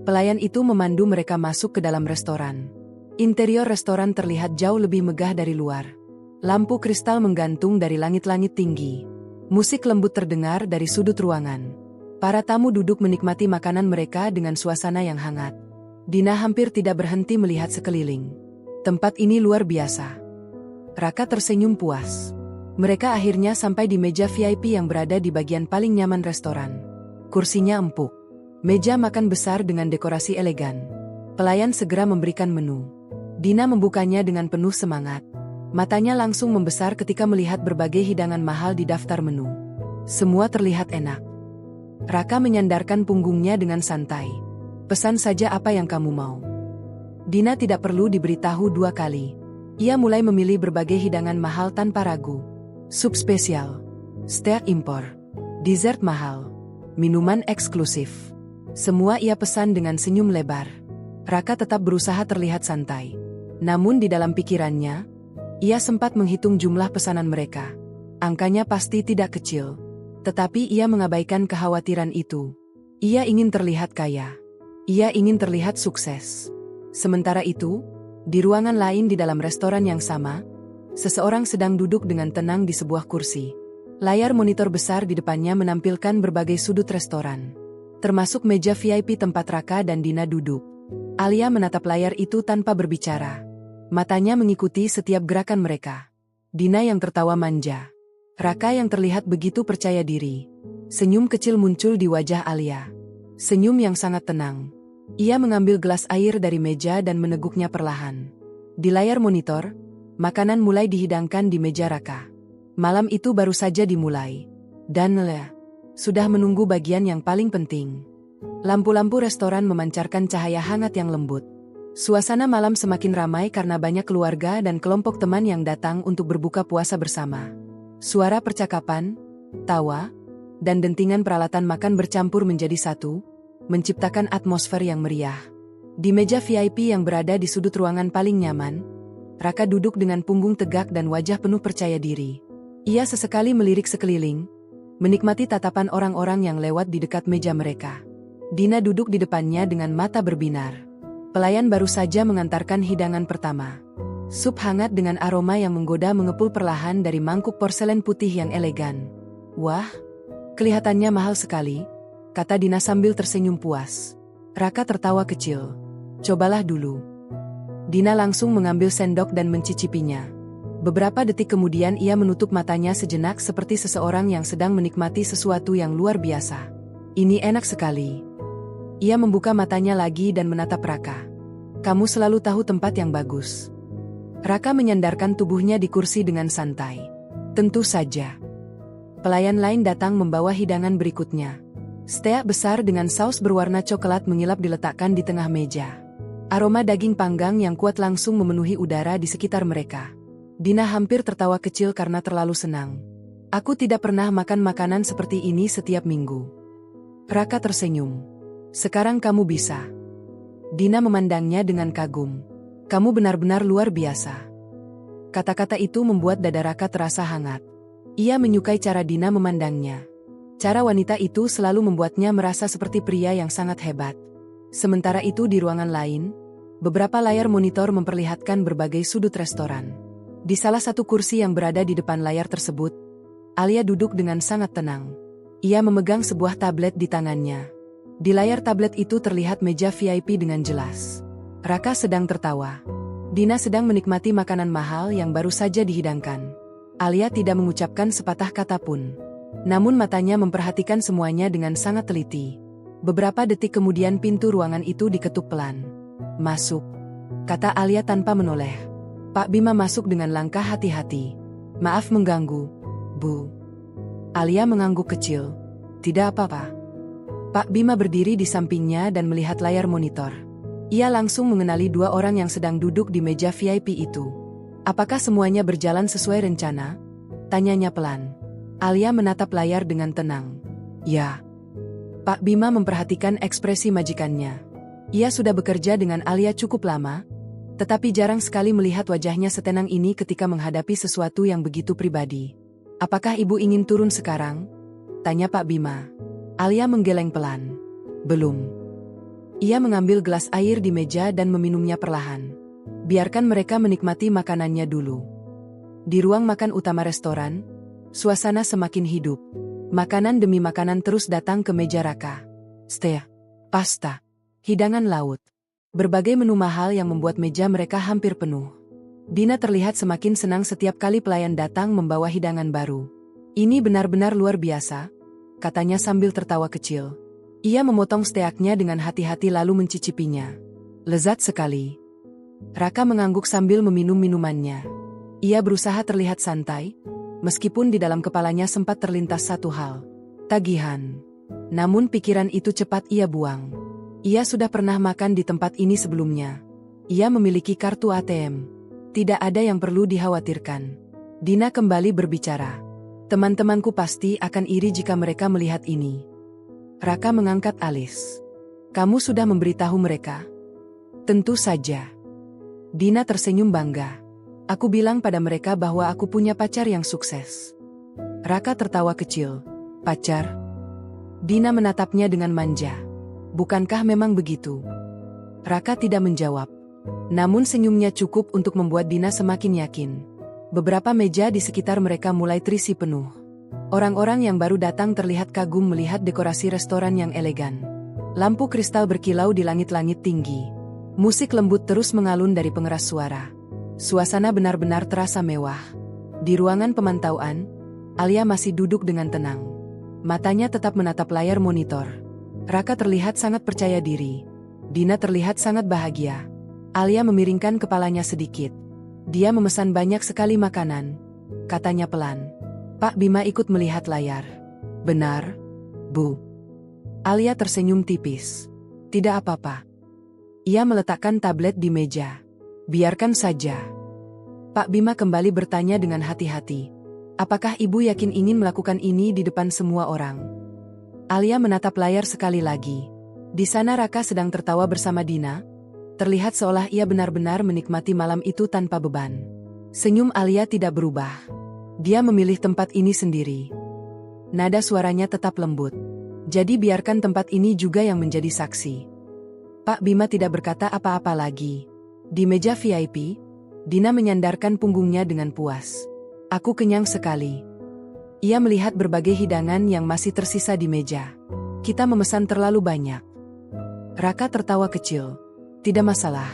Pelayan itu memandu mereka masuk ke dalam restoran. Interior restoran terlihat jauh lebih megah dari luar. Lampu kristal menggantung dari langit-langit tinggi. Musik lembut terdengar dari sudut ruangan. Para tamu duduk menikmati makanan mereka dengan suasana yang hangat. Dina hampir tidak berhenti melihat sekeliling. Tempat ini luar biasa. Raka tersenyum puas. Mereka akhirnya sampai di meja VIP yang berada di bagian paling nyaman restoran. Kursinya empuk. Meja makan besar dengan dekorasi elegan. Pelayan segera memberikan menu. Dina membukanya dengan penuh semangat. Matanya langsung membesar ketika melihat berbagai hidangan mahal di daftar menu. Semua terlihat enak. Raka menyandarkan punggungnya dengan santai. Pesan saja apa yang kamu mau. Dina tidak perlu diberitahu dua kali. Ia mulai memilih berbagai hidangan mahal tanpa ragu. Sup spesial, steak impor, dessert mahal, minuman eksklusif. Semua ia pesan dengan senyum lebar. Raka tetap berusaha terlihat santai. Namun di dalam pikirannya, ia sempat menghitung jumlah pesanan mereka. Angkanya pasti tidak kecil. Tetapi ia mengabaikan kekhawatiran itu. Ia ingin terlihat kaya. Ia ingin terlihat sukses. Sementara itu, di ruangan lain di dalam restoran yang sama, seseorang sedang duduk dengan tenang di sebuah kursi. Layar monitor besar di depannya menampilkan berbagai sudut restoran, termasuk meja VIP tempat Raka dan Dina duduk. Alia menatap layar itu tanpa berbicara. Matanya mengikuti setiap gerakan mereka. Dina yang tertawa manja. Raka yang terlihat begitu percaya diri. Senyum kecil muncul di wajah Alia. Senyum yang sangat tenang. Ia mengambil gelas air dari meja dan meneguknya perlahan. Di layar monitor, makanan mulai dihidangkan di meja Raka. Malam itu baru saja dimulai. Dan sudah menunggu bagian yang paling penting. Lampu-lampu restoran memancarkan cahaya hangat yang lembut. Suasana malam semakin ramai karena banyak keluarga dan kelompok teman yang datang untuk berbuka puasa bersama. Suara percakapan, tawa, dan dentingan peralatan makan bercampur menjadi satu, menciptakan atmosfer yang meriah. Di meja VIP yang berada di sudut ruangan paling nyaman, Raka duduk dengan punggung tegak dan wajah penuh percaya diri. Ia sesekali melirik sekeliling, menikmati tatapan orang-orang yang lewat di dekat meja mereka. Dina duduk di depannya dengan mata berbinar. Pelayan baru saja mengantarkan hidangan pertama. Sup hangat dengan aroma yang menggoda mengepul perlahan dari mangkuk porselen putih yang elegan. Wah, kelihatannya mahal sekali, kata Dina sambil tersenyum puas. Raka tertawa kecil. Cobalah dulu. Dina langsung mengambil sendok dan mencicipinya. Beberapa detik kemudian ia menutup matanya sejenak seperti seseorang yang sedang menikmati sesuatu yang luar biasa. Ini enak sekali. Ia membuka matanya lagi dan menatap Raka. Kamu selalu tahu tempat yang bagus. Raka menyandarkan tubuhnya di kursi dengan santai. Tentu saja. Pelayan lain datang membawa hidangan berikutnya. Steak besar dengan saus berwarna coklat mengilap diletakkan di tengah meja. Aroma daging panggang yang kuat langsung memenuhi udara di sekitar mereka. Dina hampir tertawa kecil karena terlalu senang. Aku tidak pernah makan makanan seperti ini setiap minggu. Raka tersenyum. Sekarang kamu bisa. Dina memandangnya dengan kagum. Kamu benar-benar luar biasa. Kata-kata itu membuat dada Raka terasa hangat. Ia menyukai cara Dina memandangnya. Cara wanita itu selalu membuatnya merasa seperti pria yang sangat hebat. Sementara itu di ruangan lain, beberapa layar monitor memperlihatkan berbagai sudut restoran. Di salah satu kursi yang berada di depan layar tersebut, Alia duduk dengan sangat tenang. Ia memegang sebuah tablet di tangannya. Di layar tablet itu terlihat meja VIP dengan jelas. Raka sedang tertawa. Dina sedang menikmati makanan mahal yang baru saja dihidangkan. Alia tidak mengucapkan sepatah kata pun. Namun matanya memperhatikan semuanya dengan sangat teliti. Beberapa detik kemudian pintu ruangan itu diketuk pelan. Masuk, kata Alia tanpa menoleh. Pak Bima masuk dengan langkah hati-hati. Maaf mengganggu, Bu. Alia mengangguk kecil. Tidak apa-apa. Pak Bima berdiri di sampingnya dan melihat layar monitor. Ia langsung mengenali dua orang yang sedang duduk di meja VIP itu. Apakah semuanya berjalan sesuai rencana? Tanyanya pelan. Alia menatap layar dengan tenang. Ya. Pak Bima memperhatikan ekspresi majikannya. Ia sudah bekerja dengan Alia cukup lama, tetapi jarang sekali melihat wajahnya setenang ini ketika menghadapi sesuatu yang begitu pribadi. Apakah ibu ingin turun sekarang? Tanya Pak Bima. Alia menggeleng pelan. Belum. Ia mengambil gelas air di meja dan meminumnya perlahan. Biarkan mereka menikmati makanannya dulu. Di ruang makan utama restoran, suasana semakin hidup. Makanan demi makanan terus datang ke meja Raka. Steak, pasta, hidangan laut. Berbagai menu mahal yang membuat meja mereka hampir penuh. Dina terlihat semakin senang setiap kali pelayan datang membawa hidangan baru. Ini benar-benar luar biasa, katanya sambil tertawa kecil. Ia memotong steaknya dengan hati-hati lalu mencicipinya. Lezat sekali. Raka mengangguk sambil meminum minumannya. Ia berusaha terlihat santai, meskipun di dalam kepalanya sempat terlintas satu hal. Tagihan. Namun pikiran itu cepat ia buang. Ia sudah pernah makan di tempat ini sebelumnya. Ia memiliki kartu ATM. Tidak ada yang perlu dikhawatirkan. Dina kembali berbicara. Teman-temanku pasti akan iri jika mereka melihat ini. Raka mengangkat alis. Kamu sudah memberitahu mereka? Tentu saja. Dina tersenyum bangga. Aku bilang pada mereka bahwa aku punya pacar yang sukses. Raka tertawa kecil. Pacar? Dina menatapnya dengan manja. Bukankah memang begitu? Raka tidak menjawab. Namun senyumnya cukup untuk membuat Dina semakin yakin. Beberapa meja di sekitar mereka mulai terisi penuh. Orang-orang yang baru datang terlihat kagum melihat dekorasi restoran yang elegan. Lampu kristal berkilau di langit-langit tinggi. Musik lembut terus mengalun dari pengeras suara. Suasana benar-benar terasa mewah. Di ruangan pemantauan, Alia masih duduk dengan tenang. Matanya tetap menatap layar monitor. Raka terlihat sangat percaya diri. Dina terlihat sangat bahagia. Alia memiringkan kepalanya sedikit. Dia memesan banyak sekali makanan. Katanya pelan. Pak Bima ikut melihat layar. Benar, Bu. Alia tersenyum tipis. Tidak apa-apa. Ia meletakkan tablet di meja. Biarkan saja. Pak Bima kembali bertanya dengan hati-hati. Apakah ibu yakin ingin melakukan ini di depan semua orang? Alia menatap layar sekali lagi. Di sana Raka sedang tertawa bersama Dina. Terlihat seolah ia benar-benar menikmati malam itu tanpa beban. Senyum Alia tidak berubah. Dia memilih tempat ini sendiri. Nada suaranya tetap lembut. Jadi biarkan tempat ini juga yang menjadi saksi. Pak Bima tidak berkata apa-apa lagi. Di meja VIP, Dina menyandarkan punggungnya dengan puas. Aku kenyang sekali. Ia melihat berbagai hidangan yang masih tersisa di meja. Kita memesan terlalu banyak. Raka tertawa kecil. Tidak masalah.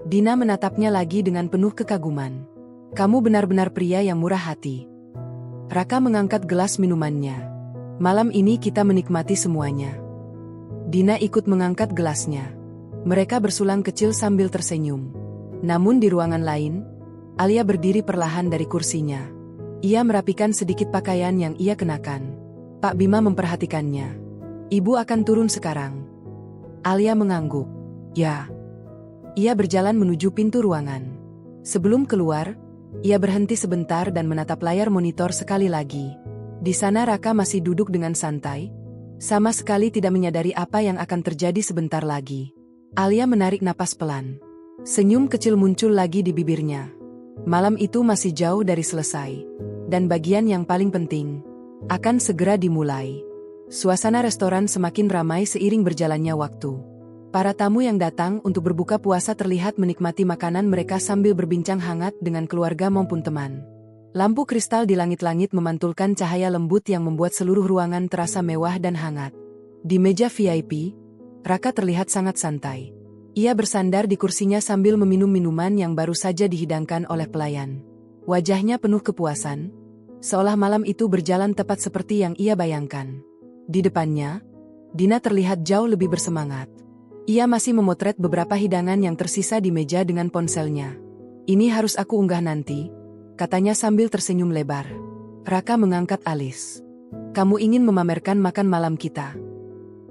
Dina menatapnya lagi dengan penuh kekaguman. Kamu benar-benar pria yang murah hati. Raka mengangkat gelas minumannya. Malam ini kita menikmati semuanya. Dina ikut mengangkat gelasnya. Mereka bersulang kecil sambil tersenyum. Namun di ruangan lain, Alia berdiri perlahan dari kursinya. Ia merapikan sedikit pakaian yang ia kenakan. Pak Bima memperhatikannya. Ibu akan turun sekarang. Alia mengangguk. Ya. Ia berjalan menuju pintu ruangan. Sebelum keluar, ia berhenti sebentar dan menatap layar monitor sekali lagi. Di sana Raka masih duduk dengan santai, sama sekali tidak menyadari apa yang akan terjadi sebentar lagi. Alia menarik napas pelan. Senyum kecil muncul lagi di bibirnya. Malam itu masih jauh dari selesai. Dan bagian yang paling penting, akan segera dimulai. Suasana restoran semakin ramai seiring berjalannya waktu. Para tamu yang datang untuk berbuka puasa terlihat menikmati makanan mereka sambil berbincang hangat dengan keluarga maupun teman. Lampu kristal di langit-langit memantulkan cahaya lembut yang membuat seluruh ruangan terasa mewah dan hangat. Di meja VIP, Raka terlihat sangat santai. Ia bersandar di kursinya sambil meminum minuman yang baru saja dihidangkan oleh pelayan. Wajahnya penuh kepuasan, seolah malam itu berjalan tepat seperti yang ia bayangkan. Di depannya, Dina terlihat jauh lebih bersemangat. Ia masih memotret beberapa hidangan yang tersisa di meja dengan ponselnya. Ini harus aku unggah nanti, katanya sambil tersenyum lebar. Raka mengangkat alis. Kamu ingin memamerkan makan malam kita?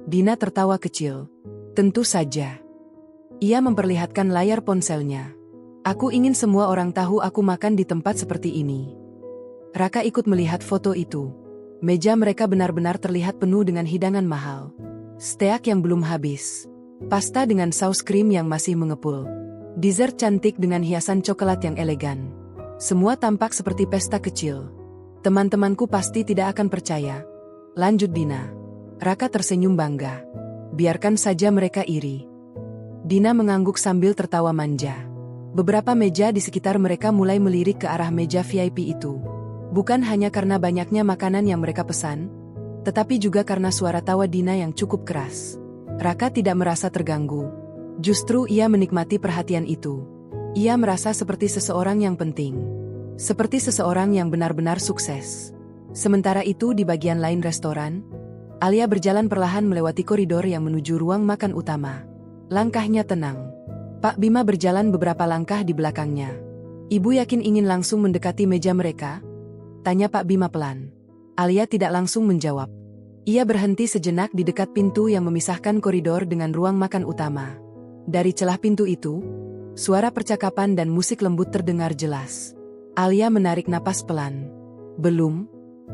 Dina tertawa kecil. Tentu saja. Ia memperlihatkan layar ponselnya. Aku ingin semua orang tahu aku makan di tempat seperti ini. Raka ikut melihat foto itu. Meja mereka benar-benar terlihat penuh dengan hidangan mahal. Steak yang belum habis. Pasta dengan saus krim yang masih mengepul. Dessert cantik dengan hiasan coklat yang elegan. Semua tampak seperti pesta kecil. Teman-temanku pasti tidak akan percaya. Lanjut Dina. Raka tersenyum bangga. Biarkan saja mereka iri. Dina mengangguk sambil tertawa manja. Beberapa meja di sekitar mereka mulai melirik ke arah meja VIP itu. Bukan hanya karena banyaknya makanan yang mereka pesan, tetapi juga karena suara tawa Dina yang cukup keras. Raka tidak merasa terganggu. Justru ia menikmati perhatian itu. Ia merasa seperti seseorang yang penting. Seperti seseorang yang benar-benar sukses. Sementara itu di bagian lain restoran, Alia berjalan perlahan melewati koridor yang menuju ruang makan utama. Langkahnya tenang. Pak Bima berjalan beberapa langkah di belakangnya. Ibu yakin ingin langsung mendekati meja mereka? Tanya Pak Bima pelan. Alia tidak langsung menjawab. Ia berhenti sejenak di dekat pintu yang memisahkan koridor dengan ruang makan utama. Dari celah pintu itu, suara percakapan dan musik lembut terdengar jelas. Alia menarik napas pelan. Belum,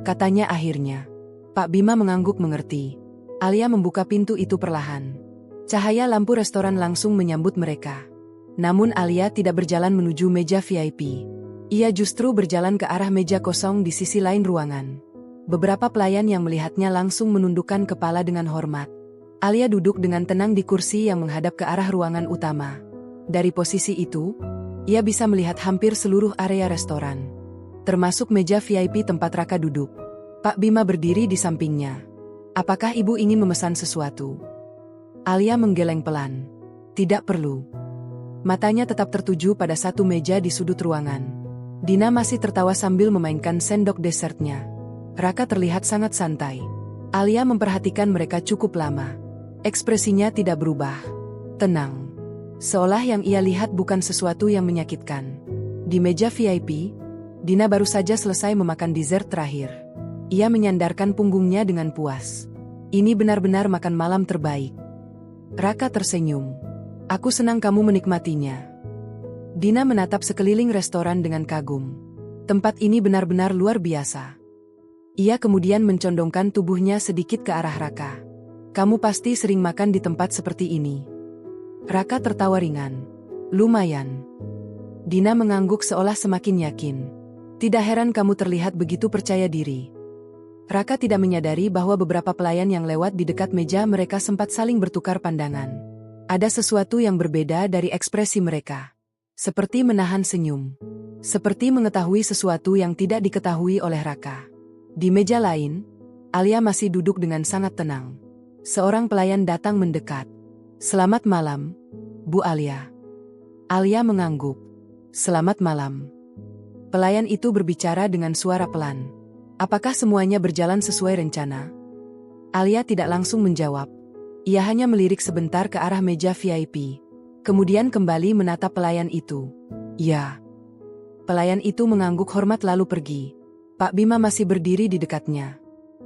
katanya akhirnya. Pak Bima mengangguk mengerti. Alia membuka pintu itu perlahan. Cahaya lampu restoran langsung menyambut mereka. Namun Alia tidak berjalan menuju meja VIP. Ia justru berjalan ke arah meja kosong di sisi lain ruangan. Beberapa pelayan yang melihatnya langsung menundukkan kepala dengan hormat. Alia duduk dengan tenang di kursi yang menghadap ke arah ruangan utama. Dari posisi itu, ia bisa melihat hampir seluruh area restoran. Termasuk meja VIP tempat Raka duduk. Pak Bima berdiri di sampingnya. Apakah ibu ingin memesan sesuatu? Alia menggeleng pelan. Tidak perlu. Matanya tetap tertuju pada satu meja di sudut ruangan. Dina masih tertawa sambil memainkan sendok desertnya. Raka terlihat sangat santai. Alia memperhatikan mereka cukup lama. Ekspresinya tidak berubah. Tenang. Seolah yang ia lihat bukan sesuatu yang menyakitkan. Di meja VIP, Dina baru saja selesai memakan dessert terakhir. Ia menyandarkan punggungnya dengan puas. Ini benar-benar makan malam terbaik. Raka tersenyum. Aku senang kamu menikmatinya. Dina menatap sekeliling restoran dengan kagum. Tempat ini benar-benar luar biasa. Ia kemudian mencondongkan tubuhnya sedikit ke arah Raka. Kamu pasti sering makan di tempat seperti ini. Raka tertawa ringan. Lumayan. Dina mengangguk seolah semakin yakin. Tidak heran kamu terlihat begitu percaya diri. Raka tidak menyadari bahwa beberapa pelayan yang lewat di dekat meja mereka sempat saling bertukar pandangan. Ada sesuatu yang berbeda dari ekspresi mereka. Seperti menahan senyum. Seperti mengetahui sesuatu yang tidak diketahui oleh Raka. Di meja lain, Alia masih duduk dengan sangat tenang. Seorang pelayan datang mendekat. Selamat malam, Bu Alia. Alia mengangguk. Selamat malam. Pelayan itu berbicara dengan suara pelan. Apakah semuanya berjalan sesuai rencana? Alia tidak langsung menjawab. Ia hanya melirik sebentar ke arah meja VIP. Kemudian kembali menatap pelayan itu. Ya. Pelayan itu mengangguk hormat lalu pergi. Pak Bima masih berdiri di dekatnya.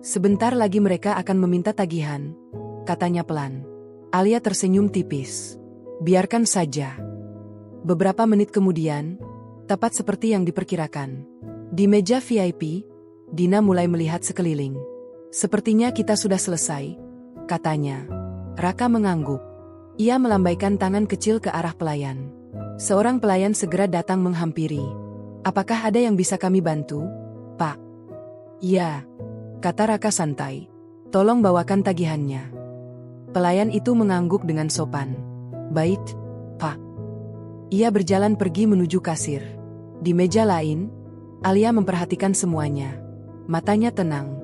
Sebentar lagi mereka akan meminta tagihan, katanya pelan. Alia tersenyum tipis. Biarkan saja. Beberapa menit kemudian, tepat seperti yang diperkirakan. Di meja VIP, Dina mulai melihat sekeliling. Sepertinya kita sudah selesai, katanya. Raka mengangguk. Ia melambaikan tangan kecil ke arah pelayan. Seorang pelayan segera datang menghampiri. Apakah ada yang bisa kami bantu, Pak? Ya, kata Raka santai. Tolong bawakan tagihannya. Pelayan itu mengangguk dengan sopan. Baik, Pak. Ia berjalan pergi menuju kasir. Di meja lain, Alia memperhatikan semuanya. Matanya tenang.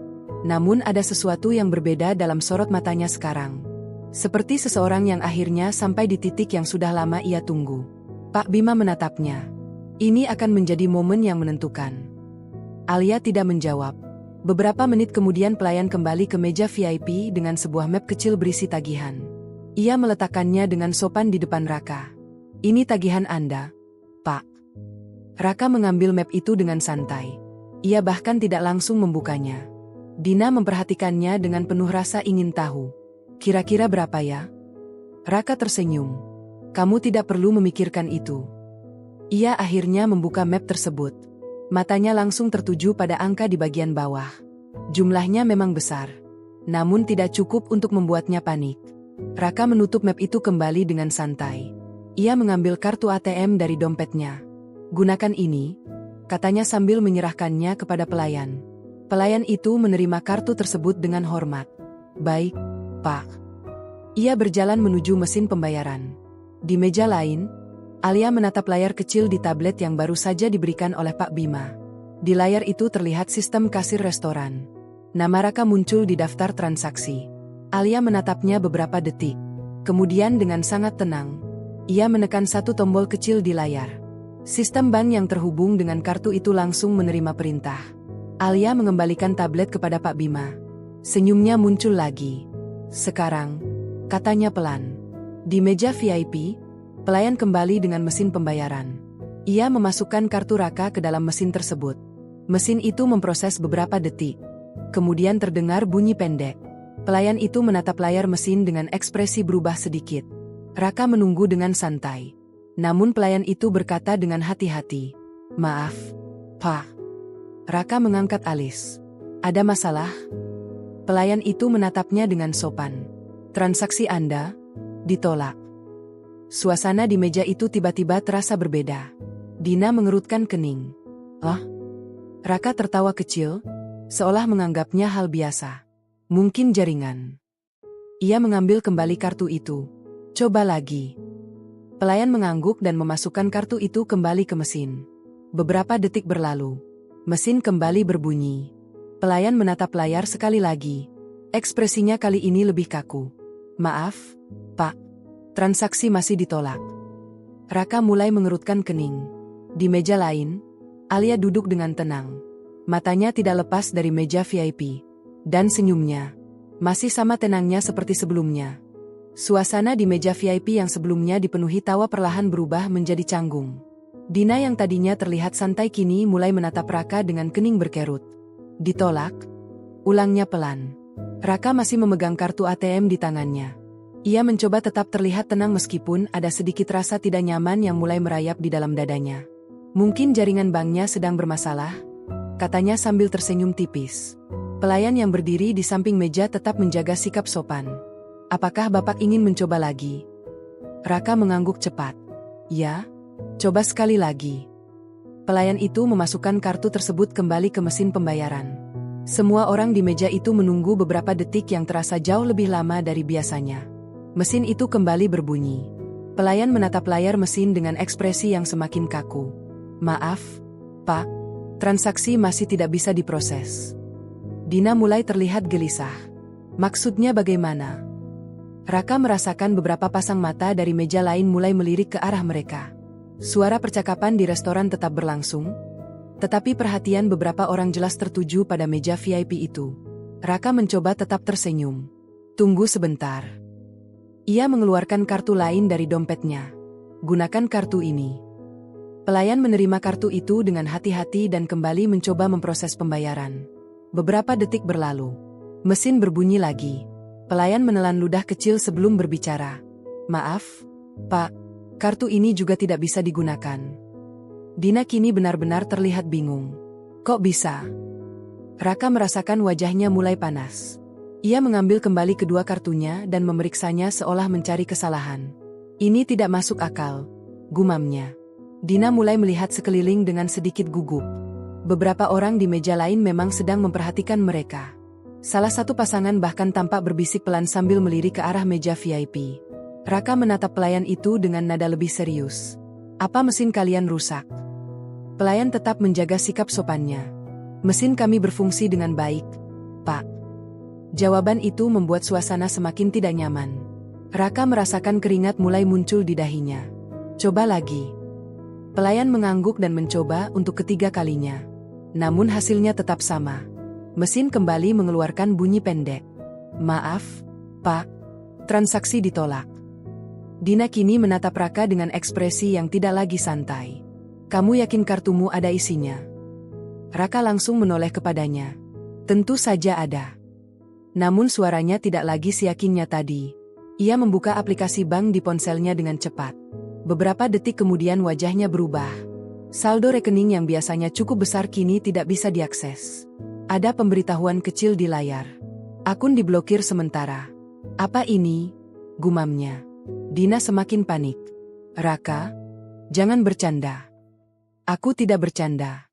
Namun ada sesuatu yang berbeda dalam sorot matanya sekarang. Seperti seseorang yang akhirnya sampai di titik yang sudah lama ia tunggu. Pak Bima menatapnya. Ini akan menjadi momen yang menentukan. Alia tidak menjawab. Beberapa menit kemudian pelayan kembali ke meja VIP dengan sebuah map kecil berisi tagihan. Ia meletakkannya dengan sopan di depan Raka. Ini tagihan Anda, Pak. Raka mengambil map itu dengan santai. Ia bahkan tidak langsung membukanya. Dina memperhatikannya dengan penuh rasa ingin tahu. Kira-kira berapa ya? Raka tersenyum. Kamu tidak perlu memikirkan itu. Ia akhirnya membuka map tersebut. Matanya langsung tertuju pada angka di bagian bawah. Jumlahnya memang besar. Namun tidak cukup untuk membuatnya panik. Raka menutup map itu kembali dengan santai. Ia mengambil kartu ATM dari dompetnya. Gunakan ini, katanya sambil menyerahkannya kepada pelayan. Pelayan itu menerima kartu tersebut dengan hormat. Baik, Pak. Ia berjalan menuju mesin pembayaran. Di meja lain, Alia menatap layar kecil di tablet yang baru saja diberikan oleh Pak Bima. Di layar itu terlihat sistem kasir restoran. Nama Raka muncul di daftar transaksi. Alia menatapnya beberapa detik. Kemudian dengan sangat tenang, ia menekan satu tombol kecil di layar. Sistem bank yang terhubung dengan kartu itu langsung menerima perintah. Alia mengembalikan tablet kepada Pak Bima. Senyumnya muncul lagi. Sekarang, katanya pelan. Di meja VIP, pelayan kembali dengan mesin pembayaran. Ia memasukkan kartu Raka ke dalam mesin tersebut. Mesin itu memproses beberapa detik. Kemudian terdengar bunyi pendek. Pelayan itu menatap layar mesin dengan ekspresi berubah sedikit. Raka menunggu dengan santai. Namun pelayan itu berkata dengan hati-hati. Maaf, Pak. Raka mengangkat alis. Ada masalah? Pelayan itu menatapnya dengan sopan. Transaksi Anda ditolak. Suasana di meja itu tiba-tiba terasa berbeda. Dina mengerutkan kening. Oh? Raka tertawa kecil, seolah menganggapnya hal biasa. Mungkin jaringan. Ia mengambil kembali kartu itu. Coba lagi. Pelayan mengangguk dan memasukkan kartu itu kembali ke mesin. Beberapa detik berlalu. Mesin kembali berbunyi. Pelayan menatap layar sekali lagi. Ekspresinya kali ini lebih kaku. Maaf, Pak. Transaksi masih ditolak. Raka mulai mengerutkan kening. Di meja lain, Alia duduk dengan tenang. Matanya tidak lepas dari meja VIP. Dan senyumnya masih sama tenangnya seperti sebelumnya. Suasana di meja VIP yang sebelumnya dipenuhi tawa perlahan berubah menjadi canggung. Dina yang tadinya terlihat santai kini mulai menatap Raka dengan kening berkerut. Ditolak? Ulangnya pelan. Raka masih memegang kartu ATM di tangannya. Ia mencoba tetap terlihat tenang meskipun ada sedikit rasa tidak nyaman yang mulai merayap di dalam dadanya. Mungkin jaringan banknya sedang bermasalah, katanya sambil tersenyum tipis. Pelayan yang berdiri di samping meja tetap menjaga sikap sopan. Apakah Bapak ingin mencoba lagi? Raka mengangguk cepat. Ya, coba sekali lagi. Pelayan itu memasukkan kartu tersebut kembali ke mesin pembayaran. Semua orang di meja itu menunggu beberapa detik yang terasa jauh lebih lama dari biasanya. Mesin itu kembali berbunyi. Pelayan menatap layar mesin dengan ekspresi yang semakin kaku. Maaf, Pak, transaksi masih tidak bisa diproses. Dina mulai terlihat gelisah. Maksudnya bagaimana? Raka merasakan beberapa pasang mata dari meja lain mulai melirik ke arah mereka. Suara percakapan di restoran tetap berlangsung, tetapi perhatian beberapa orang jelas tertuju pada meja VIP itu. Raka mencoba tetap tersenyum. Tunggu sebentar. Ia mengeluarkan kartu lain dari dompetnya. Gunakan kartu ini. Pelayan menerima kartu itu dengan hati-hati dan kembali mencoba memproses pembayaran. Beberapa detik berlalu. Mesin berbunyi lagi. Pelayan menelan ludah kecil sebelum berbicara. Maaf, Pak, kartu ini juga tidak bisa digunakan. Dina kini benar-benar terlihat bingung. Kok bisa? Raka merasakan wajahnya mulai panas. Ia mengambil kembali kedua kartunya dan memeriksanya seolah mencari kesalahan. Ini tidak masuk akal, gumamnya. Dina mulai melihat sekeliling dengan sedikit gugup. Beberapa orang di meja lain memang sedang memperhatikan mereka. Salah satu pasangan bahkan tampak berbisik pelan sambil melirik ke arah meja VIP. Raka menatap pelayan itu dengan nada lebih serius. Apa mesin kalian rusak? Pelayan tetap menjaga sikap sopannya. Mesin kami berfungsi dengan baik, Pak. Jawaban itu membuat suasana semakin tidak nyaman. Raka merasakan keringat mulai muncul di dahinya. Coba lagi. Pelayan mengangguk dan mencoba untuk ketiga kalinya. Namun hasilnya tetap sama. Mesin kembali mengeluarkan bunyi pendek. Maaf, Pak. Transaksi ditolak. Dina kini menatap Raka dengan ekspresi yang tidak lagi santai. Kamu yakin kartumu ada isinya? Raka langsung menoleh kepadanya. Tentu saja ada. Namun suaranya tidak lagi seyakinnya tadi. Ia membuka aplikasi bank di ponselnya dengan cepat. Beberapa detik kemudian wajahnya berubah. Saldo rekening yang biasanya cukup besar kini tidak bisa diakses. Ada pemberitahuan kecil di layar. Akun diblokir sementara. Apa ini? Gumamnya. Dina semakin panik. Raka, jangan bercanda. Aku tidak bercanda.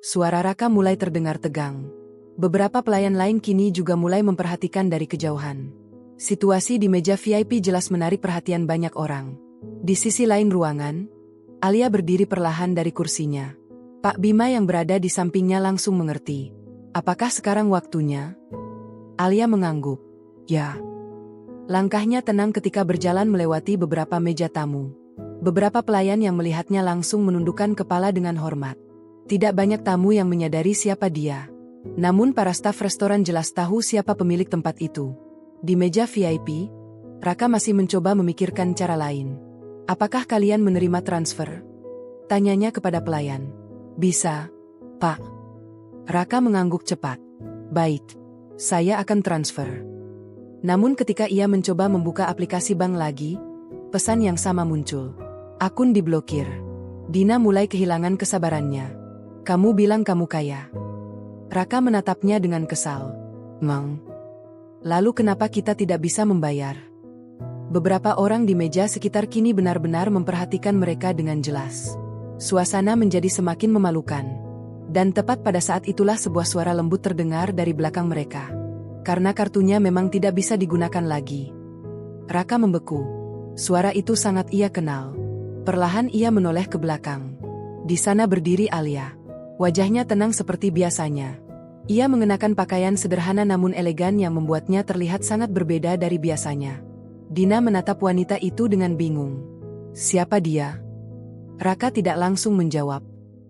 Suara Raka mulai terdengar tegang. Beberapa pelayan lain kini juga mulai memperhatikan dari kejauhan. Situasi di meja VIP jelas menarik perhatian banyak orang. Di sisi lain ruangan, Alia berdiri perlahan dari kursinya. Pak Bima yang berada di sampingnya langsung mengerti. Apakah sekarang waktunya? Alia mengangguk. Ya. Langkahnya tenang ketika berjalan melewati beberapa meja tamu. Beberapa pelayan yang melihatnya langsung menundukkan kepala dengan hormat. Tidak banyak tamu yang menyadari siapa dia. Namun para staf restoran jelas tahu siapa pemilik tempat itu. Di meja VIP, Raka masih mencoba memikirkan cara lain. Apakah kalian menerima transfer? Tanyanya kepada pelayan. Bisa, Pak. Raka mengangguk cepat. Baik, saya akan transfer. Namun ketika ia mencoba membuka aplikasi bank lagi, pesan yang sama muncul. Akun diblokir. Dina mulai kehilangan kesabarannya. Kamu bilang kamu kaya. Raka menatapnya dengan kesal. Mang. Lalu kenapa kita tidak bisa membayar? Beberapa orang di meja sekitar kini benar-benar memperhatikan mereka dengan jelas. Suasana menjadi semakin memalukan. Dan tepat pada saat itulah sebuah suara lembut terdengar dari belakang mereka. Karena kartunya memang tidak bisa digunakan lagi. Raka membeku. Suara itu sangat ia kenal. Perlahan ia menoleh ke belakang. Di sana berdiri Alia. Wajahnya tenang seperti biasanya. Ia mengenakan pakaian sederhana namun elegan yang membuatnya terlihat sangat berbeda dari biasanya. Dina menatap wanita itu dengan bingung. Siapa dia? Raka tidak langsung menjawab.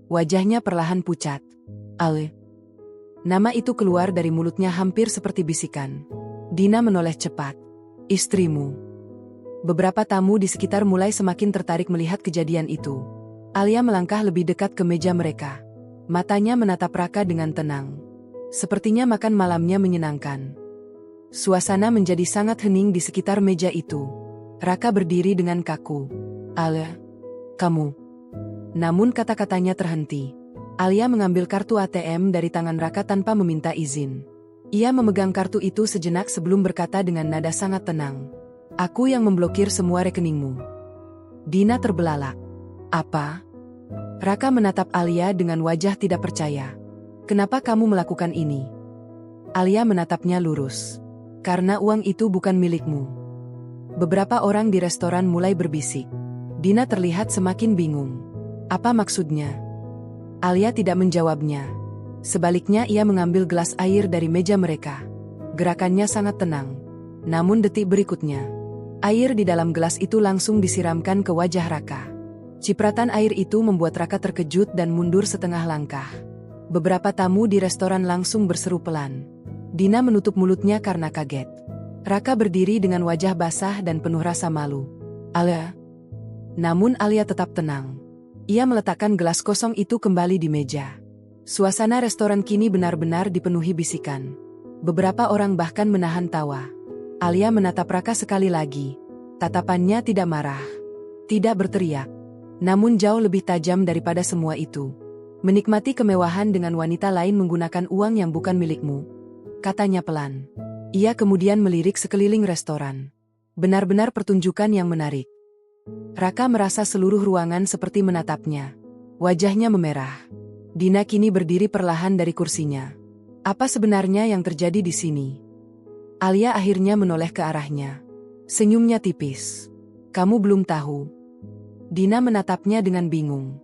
Wajahnya perlahan pucat. Ale. Nama itu keluar dari mulutnya hampir seperti bisikan. Dina menoleh cepat. Istrimu. Beberapa tamu di sekitar mulai semakin tertarik melihat kejadian itu. Alia melangkah lebih dekat ke meja mereka. Matanya menatap Raka dengan tenang. Sepertinya makan malamnya menyenangkan. Suasana menjadi sangat hening di sekitar meja itu. Raka berdiri dengan kaku. Ale, kamu. Namun kata-katanya terhenti. Alia mengambil kartu ATM dari tangan Raka tanpa meminta izin. Ia memegang kartu itu sejenak sebelum berkata dengan nada sangat tenang. Aku yang memblokir semua rekeningmu. Dina terbelalak. Apa? Raka menatap Alia dengan wajah tidak percaya. Kenapa kamu melakukan ini? Alia menatapnya lurus. Karena uang itu bukan milikmu. Beberapa orang di restoran mulai berbisik. Dina terlihat semakin bingung. Apa maksudnya? Alia tidak menjawabnya. Sebaliknya ia mengambil gelas air dari meja mereka. Gerakannya sangat tenang. Namun detik berikutnya, air di dalam gelas itu langsung disiramkan ke wajah Raka. Cipratan air itu membuat Raka terkejut dan mundur setengah langkah. Beberapa tamu di restoran langsung berseru pelan. Dina menutup mulutnya karena kaget. Raka berdiri dengan wajah basah dan penuh rasa malu. Alia. Namun Alia tetap tenang. Ia meletakkan gelas kosong itu kembali di meja. Suasana restoran kini benar-benar dipenuhi bisikan. Beberapa orang bahkan menahan tawa. Alia menatap Raka sekali lagi. Tatapannya tidak marah. Tidak berteriak. Namun jauh lebih tajam daripada semua itu. Menikmati kemewahan dengan wanita lain menggunakan uang yang bukan milikmu. Katanya pelan. Ia kemudian melirik sekeliling restoran. Benar-benar pertunjukan yang menarik. Raka merasa seluruh ruangan seperti menatapnya. Wajahnya memerah. Dina kini berdiri perlahan dari kursinya. Apa sebenarnya yang terjadi di sini? Alia akhirnya menoleh ke arahnya. Senyumnya tipis. Kamu belum tahu. Dina menatapnya dengan bingung.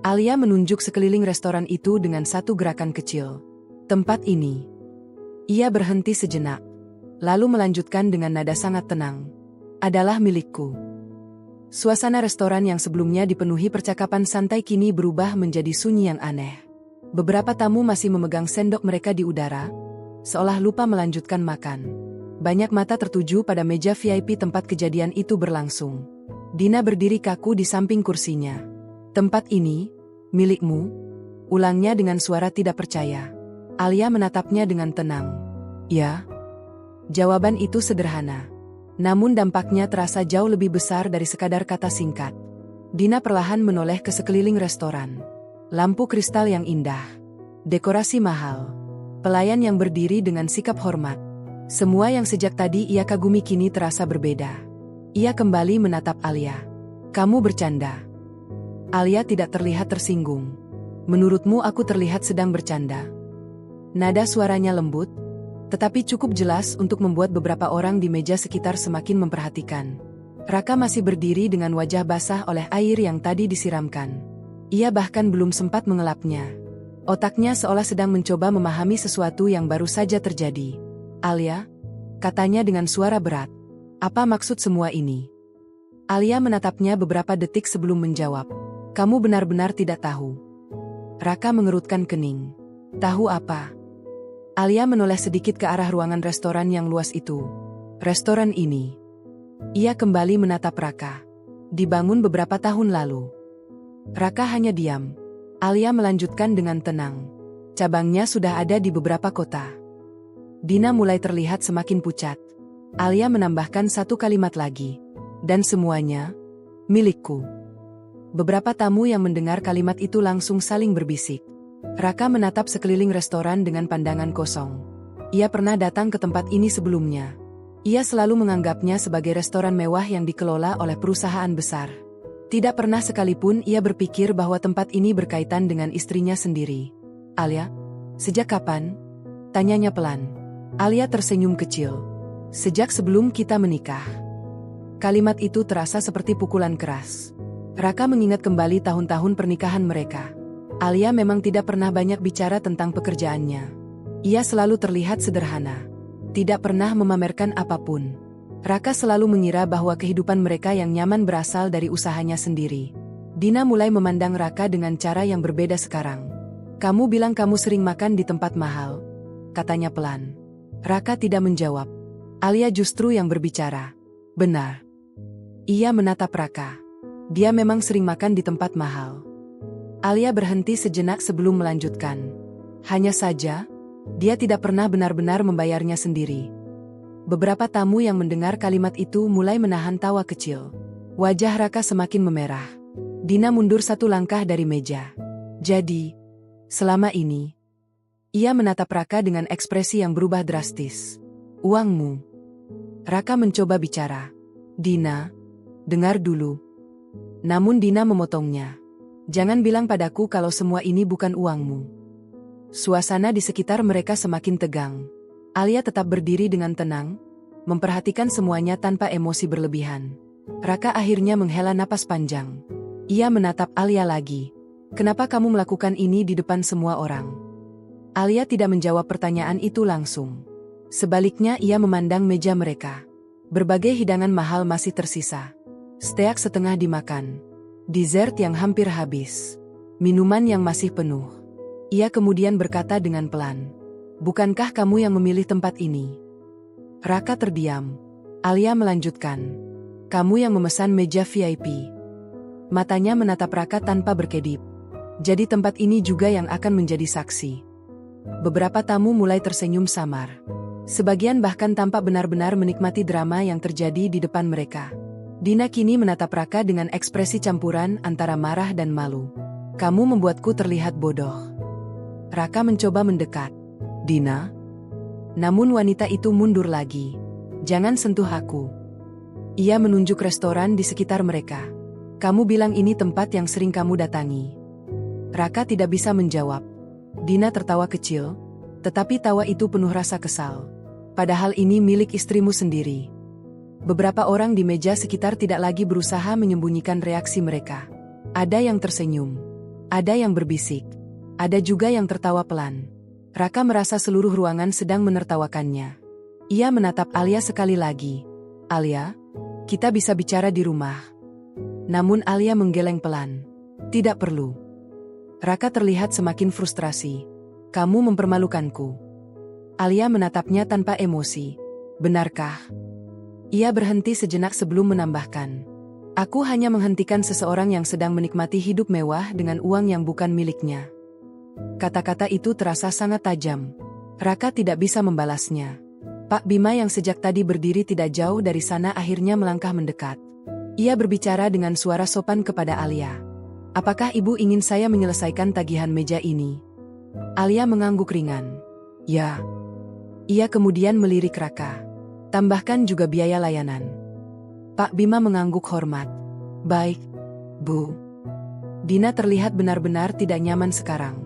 Alia menunjuk sekeliling restoran itu dengan satu gerakan kecil. Tempat ini. Ia berhenti sejenak. Lalu melanjutkan dengan nada sangat tenang. Adalah milikku. Suasana restoran yang sebelumnya dipenuhi percakapan santai kini berubah menjadi sunyi yang aneh. Beberapa tamu masih memegang sendok mereka di udara, seolah lupa melanjutkan makan. Banyak mata tertuju pada meja VIP tempat kejadian itu berlangsung. Dina berdiri kaku di samping kursinya. Tempat ini, milikmu? Ulangnya dengan suara tidak percaya. Alia menatapnya dengan tenang. Ya. Jawaban itu sederhana. Namun dampaknya terasa jauh lebih besar dari sekadar kata singkat. Dina perlahan menoleh ke sekeliling restoran. Lampu kristal yang indah. Dekorasi mahal. Pelayan yang berdiri dengan sikap hormat. Semua yang sejak tadi ia kagumi kini terasa berbeda. Ia kembali menatap Alia. Kamu bercanda. Alia tidak terlihat tersinggung. Menurutmu aku terlihat sedang bercanda? Nada suaranya lembut, tetapi cukup jelas untuk membuat beberapa orang di meja sekitar semakin memperhatikan. Raka masih berdiri dengan wajah basah oleh air yang tadi disiramkan. Ia bahkan belum sempat mengelapnya. Otaknya seolah sedang mencoba memahami sesuatu yang baru saja terjadi. Alia, katanya dengan suara berat. Apa maksud semua ini? Alia menatapnya beberapa detik sebelum menjawab. Kamu benar-benar tidak tahu. Raka mengerutkan kening. Tahu apa? Alia menoleh sedikit ke arah ruangan restoran yang luas itu. Restoran ini. Ia kembali menatap Raka. Dibangun beberapa tahun lalu. Raka hanya diam. Alia melanjutkan dengan tenang. Cabangnya sudah ada di beberapa kota. Dina mulai terlihat semakin pucat. Alia menambahkan satu kalimat lagi. Dan semuanya, milikku. Beberapa tamu yang mendengar kalimat itu langsung saling berbisik. Raka menatap sekeliling restoran dengan pandangan kosong. Ia pernah datang ke tempat ini sebelumnya. Ia selalu menganggapnya sebagai restoran mewah yang dikelola oleh perusahaan besar. Tidak pernah sekalipun ia berpikir bahwa tempat ini berkaitan dengan istrinya sendiri. Alia, sejak kapan? Tanyanya pelan. Alia tersenyum kecil. Sejak sebelum kita menikah. Kalimat itu terasa seperti pukulan keras. Raka mengingat kembali tahun-tahun pernikahan mereka. Alia memang tidak pernah banyak bicara tentang pekerjaannya. Ia selalu terlihat sederhana. Tidak pernah memamerkan apapun. Raka selalu mengira bahwa kehidupan mereka yang nyaman berasal dari usahanya sendiri. Dina mulai memandang Raka dengan cara yang berbeda sekarang. Kamu bilang kamu sering makan di tempat mahal, katanya pelan. Raka tidak menjawab. Alia justru yang berbicara. Benar. Ia menatap Raka. Dia memang sering makan di tempat mahal. Alia berhenti sejenak sebelum melanjutkan. Hanya saja, dia tidak pernah benar-benar membayarnya sendiri. Beberapa tamu yang mendengar kalimat itu mulai menahan tawa kecil. Wajah Raka semakin memerah. Dina mundur satu langkah dari meja. Jadi, selama ini, ia menatap Raka dengan ekspresi yang berubah drastis. Uangmu. Raka mencoba bicara. Dina, dengar dulu. Namun Dina memotongnya. Jangan bilang padaku kalau semua ini bukan uangmu. Suasana di sekitar mereka semakin tegang. Alia tetap berdiri dengan tenang, memperhatikan semuanya tanpa emosi berlebihan. Raka akhirnya menghela napas panjang. Ia menatap Alia lagi. Kenapa kamu melakukan ini di depan semua orang? Alia tidak menjawab pertanyaan itu langsung. Sebaliknya ia memandang meja mereka. Berbagai hidangan mahal masih tersisa. Steak setengah dimakan. Dessert yang hampir habis. Minuman yang masih penuh. Ia kemudian berkata dengan pelan. Bukankah kamu yang memilih tempat ini? Raka terdiam. Alia melanjutkan. Kamu yang memesan meja VIP. Matanya menatap Raka tanpa berkedip. Jadi tempat ini juga yang akan menjadi saksi. Beberapa tamu mulai tersenyum samar. Sebagian bahkan tampak benar-benar menikmati drama yang terjadi di depan mereka. Dina kini menatap Raka dengan ekspresi campuran antara marah dan malu. Kamu membuatku terlihat bodoh. Raka mencoba mendekat. Dina? Namun wanita itu mundur lagi. Jangan sentuh aku. Ia menunjuk restoran di sekitar mereka. Kamu bilang ini tempat yang sering kamu datangi. Raka tidak bisa menjawab. Dina tertawa kecil, tetapi tawa itu penuh rasa kesal. Padahal ini milik istrimu sendiri. Beberapa orang di meja sekitar tidak lagi berusaha menyembunyikan reaksi mereka. Ada yang tersenyum. Ada yang berbisik. Ada juga yang tertawa pelan. Raka merasa seluruh ruangan sedang menertawakannya. Ia menatap Alia sekali lagi. Alia, kita bisa bicara di rumah. Namun Alia menggeleng pelan. Tidak perlu. Raka terlihat semakin frustrasi. Kamu mempermalukanku. Alia menatapnya tanpa emosi. Benarkah? Ia berhenti sejenak sebelum menambahkan. Aku hanya menghentikan seseorang yang sedang menikmati hidup mewah dengan uang yang bukan miliknya. Kata-kata itu terasa sangat tajam. Raka tidak bisa membalasnya. Pak Bima yang sejak tadi berdiri tidak jauh dari sana akhirnya melangkah mendekat. Ia berbicara dengan suara sopan kepada Alia. Apakah ibu ingin saya menyelesaikan tagihan meja ini? Alia mengangguk ringan. Ya. Ia kemudian melirik Raka. Tambahkan juga biaya layanan. Pak Bima mengangguk hormat. Baik, Bu. Dina terlihat benar-benar tidak nyaman sekarang.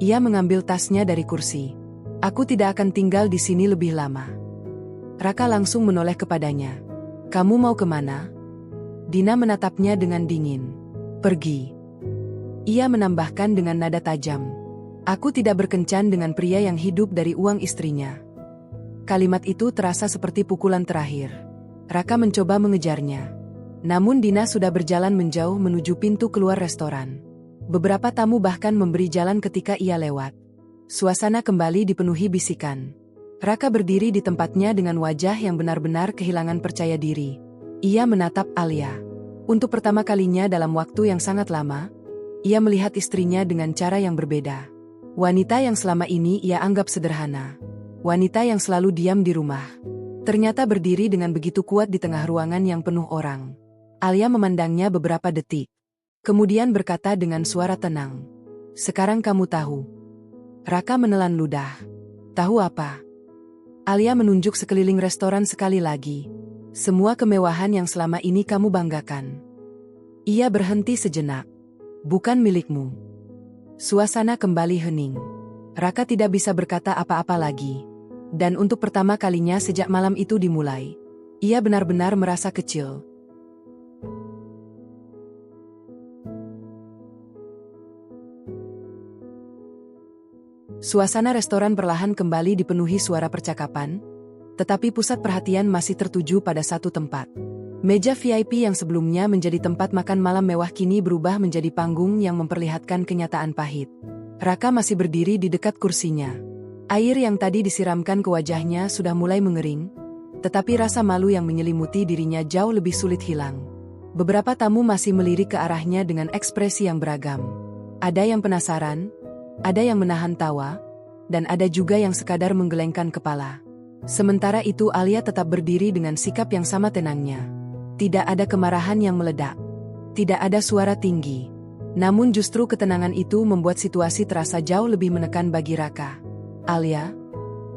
Ia mengambil tasnya dari kursi. Aku tidak akan tinggal di sini lebih lama. Raka langsung menoleh kepadanya. Kamu mau kemana? Dina menatapnya dengan dingin. Pergi. Ia menambahkan dengan nada tajam. Aku tidak berkencan dengan pria yang hidup dari uang istrinya. Kalimat itu terasa seperti pukulan terakhir. Raka mencoba mengejarnya. Namun Dina sudah berjalan menjauh menuju pintu keluar restoran. Beberapa tamu bahkan memberi jalan ketika ia lewat. Suasana kembali dipenuhi bisikan. Raka berdiri di tempatnya dengan wajah yang benar-benar kehilangan percaya diri. Ia menatap Alia. Untuk pertama kalinya dalam waktu yang sangat lama, ia melihat istrinya dengan cara yang berbeda. Wanita yang selama ini ia anggap sederhana. Wanita yang selalu diam di rumah. Ternyata berdiri dengan begitu kuat di tengah ruangan yang penuh orang. Alia memandangnya beberapa detik. Kemudian berkata dengan suara tenang. Sekarang kamu tahu. Raka menelan ludah. Tahu apa? Alia menunjuk sekeliling restoran sekali lagi. Semua kemewahan yang selama ini kamu banggakan. Ia berhenti sejenak. Bukan milikmu. Suasana kembali hening. Raka tidak bisa berkata apa-apa lagi. Dan untuk pertama kalinya sejak malam itu dimulai, ia benar-benar merasa kecil. Suasana restoran perlahan kembali dipenuhi suara percakapan, tetapi pusat perhatian masih tertuju pada satu tempat. Meja VIP yang sebelumnya menjadi tempat makan malam mewah kini berubah menjadi panggung yang memperlihatkan kenyataan pahit. Raka masih berdiri di dekat kursinya. Air yang tadi disiramkan ke wajahnya sudah mulai mengering, tetapi rasa malu yang menyelimuti dirinya jauh lebih sulit hilang. Beberapa tamu masih melirik ke arahnya dengan ekspresi yang beragam. Ada yang penasaran, ada yang menahan tawa, dan ada juga yang sekadar menggelengkan kepala. Sementara itu Alia tetap berdiri dengan sikap yang sama tenangnya. Tidak ada kemarahan yang meledak. Tidak ada suara tinggi. Namun justru ketenangan itu membuat situasi terasa jauh lebih menekan bagi Raka. Alia?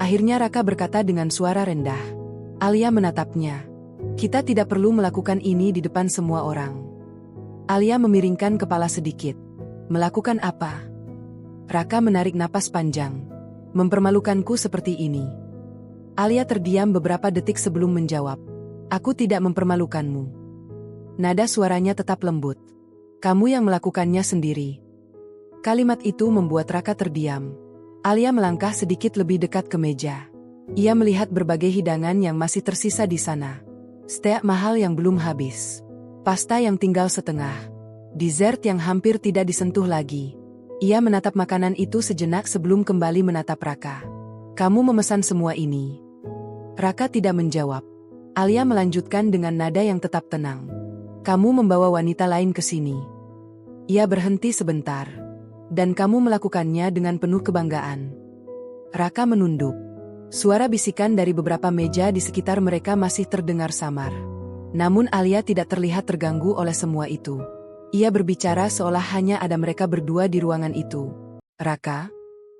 Akhirnya Raka berkata dengan suara rendah. Alia menatapnya. Kita tidak perlu melakukan ini di depan semua orang. Alia memiringkan kepala sedikit. Melakukan apa? Raka menarik napas panjang. Mempermalukanku seperti ini. Alia terdiam beberapa detik sebelum menjawab. Aku tidak mempermalukanmu. Nada suaranya tetap lembut. Kamu yang melakukannya sendiri. Kalimat itu membuat Raka terdiam. Alia melangkah sedikit lebih dekat ke meja. Ia melihat berbagai hidangan yang masih tersisa di sana. Steak mahal yang belum habis. Pasta yang tinggal setengah. Dessert yang hampir tidak disentuh lagi. Ia menatap makanan itu sejenak sebelum kembali menatap Raka. Kamu memesan semua ini? Raka tidak menjawab. Alia melanjutkan dengan nada yang tetap tenang. Kamu membawa wanita lain ke sini. Ia berhenti sebentar. Dan kamu melakukannya dengan penuh kebanggaan. Raka menunduk. Suara bisikan dari beberapa meja di sekitar mereka masih terdengar samar. Namun Alia tidak terlihat terganggu oleh semua itu. Ia berbicara seolah hanya ada mereka berdua di ruangan itu. Raka?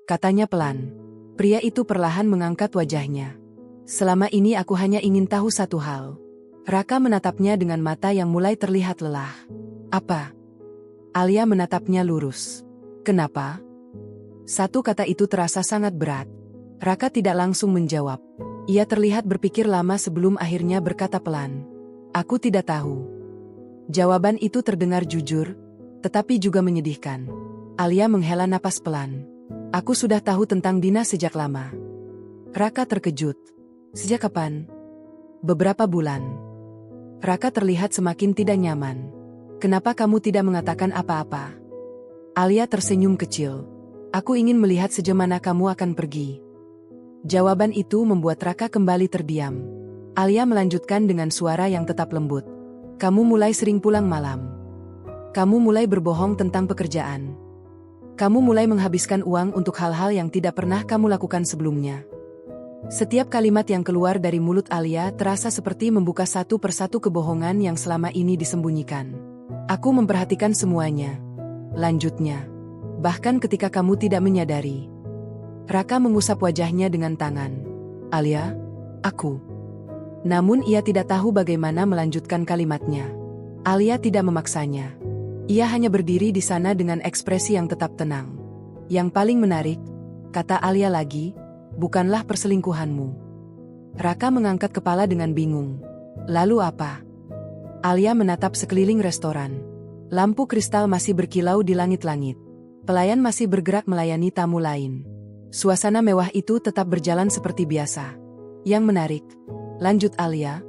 Katanya pelan. Pria itu perlahan mengangkat wajahnya. Selama ini aku hanya ingin tahu satu hal. Raka menatapnya dengan mata yang mulai terlihat lelah. Apa? Alia menatapnya lurus. Kenapa? Satu kata itu terasa sangat berat. Raka tidak langsung menjawab. Ia terlihat berpikir lama sebelum akhirnya berkata pelan. Aku tidak tahu. Jawaban itu terdengar jujur, tetapi juga menyedihkan. Alia menghela napas pelan. Aku sudah tahu tentang Dina sejak lama. Raka terkejut. Sejak kapan? Beberapa bulan. Raka terlihat semakin tidak nyaman. Kenapa kamu tidak mengatakan apa-apa? Alia tersenyum kecil. Aku ingin melihat sejauh mana kamu akan pergi. Jawaban itu membuat Raka kembali terdiam. Alia melanjutkan dengan suara yang tetap lembut. Kamu mulai sering pulang malam. Kamu mulai berbohong tentang pekerjaan. Kamu mulai menghabiskan uang untuk hal-hal yang tidak pernah kamu lakukan sebelumnya. Setiap kalimat yang keluar dari mulut Alia terasa seperti membuka satu persatu kebohongan yang selama ini disembunyikan. Aku memperhatikan semuanya. Lanjutnya. Bahkan ketika kamu tidak menyadari. Raka mengusap wajahnya dengan tangan. Alia, aku. Namun ia tidak tahu bagaimana melanjutkan kalimatnya. Alia tidak memaksanya. Ia hanya berdiri di sana dengan ekspresi yang tetap tenang. Yang paling menarik, kata Alia lagi, bukanlah perselingkuhanmu. Raka mengangkat kepala dengan bingung. Lalu apa? Alia menatap sekeliling restoran. Lampu kristal masih berkilau di langit-langit. Pelayan masih bergerak melayani tamu lain. Suasana mewah itu tetap berjalan seperti biasa. Yang menarik, lanjut Alia,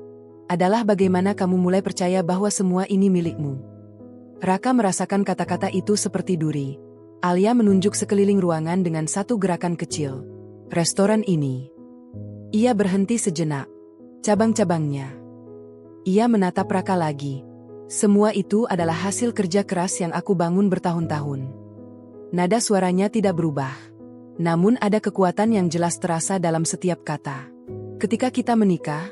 adalah bagaimana kamu mulai percaya bahwa semua ini milikmu. Raka merasakan kata-kata itu seperti duri. Alia menunjuk sekeliling ruangan dengan satu gerakan kecil. Restoran ini. Ia berhenti sejenak. Cabang-cabangnya. Ia menatap Raka lagi. Semua itu adalah hasil kerja keras yang aku bangun bertahun-tahun. Nada suaranya tidak berubah. Namun ada kekuatan yang jelas terasa dalam setiap kata. Ketika kita menikah,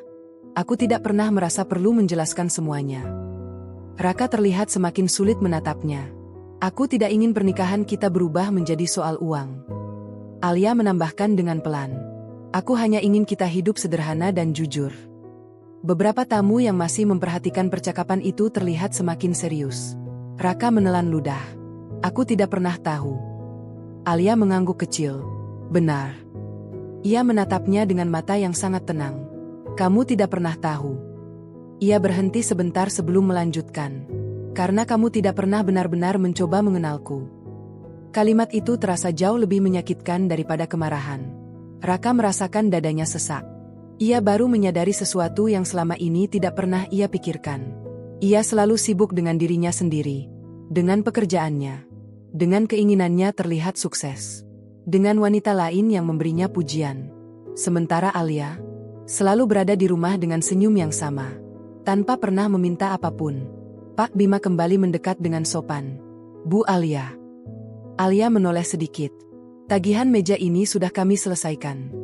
aku tidak pernah merasa perlu menjelaskan semuanya. Raka terlihat semakin sulit menatapnya. Aku tidak ingin pernikahan kita berubah menjadi soal uang. Alia menambahkan dengan pelan. Aku hanya ingin kita hidup sederhana dan jujur. Beberapa tamu yang masih memperhatikan percakapan itu terlihat semakin serius. Raka menelan ludah. Aku tidak pernah tahu. Alia mengangguk kecil. Benar. Ia menatapnya dengan mata yang sangat tenang. Kamu tidak pernah tahu. Ia berhenti sebentar sebelum melanjutkan. Karena kamu tidak pernah benar-benar mencoba mengenalku. Kalimat itu terasa jauh lebih menyakitkan daripada kemarahan. Raka merasakan dadanya sesak. Ia baru menyadari sesuatu yang selama ini tidak pernah ia pikirkan. Ia selalu sibuk dengan dirinya sendiri, dengan pekerjaannya, dengan keinginannya terlihat sukses, dengan wanita lain yang memberinya pujian. Sementara Alia selalu berada di rumah dengan senyum yang sama, tanpa pernah meminta apapun. Pak Bima kembali mendekat dengan sopan. Bu Alia. Alia menoleh sedikit. Tagihan meja ini sudah kami selesaikan.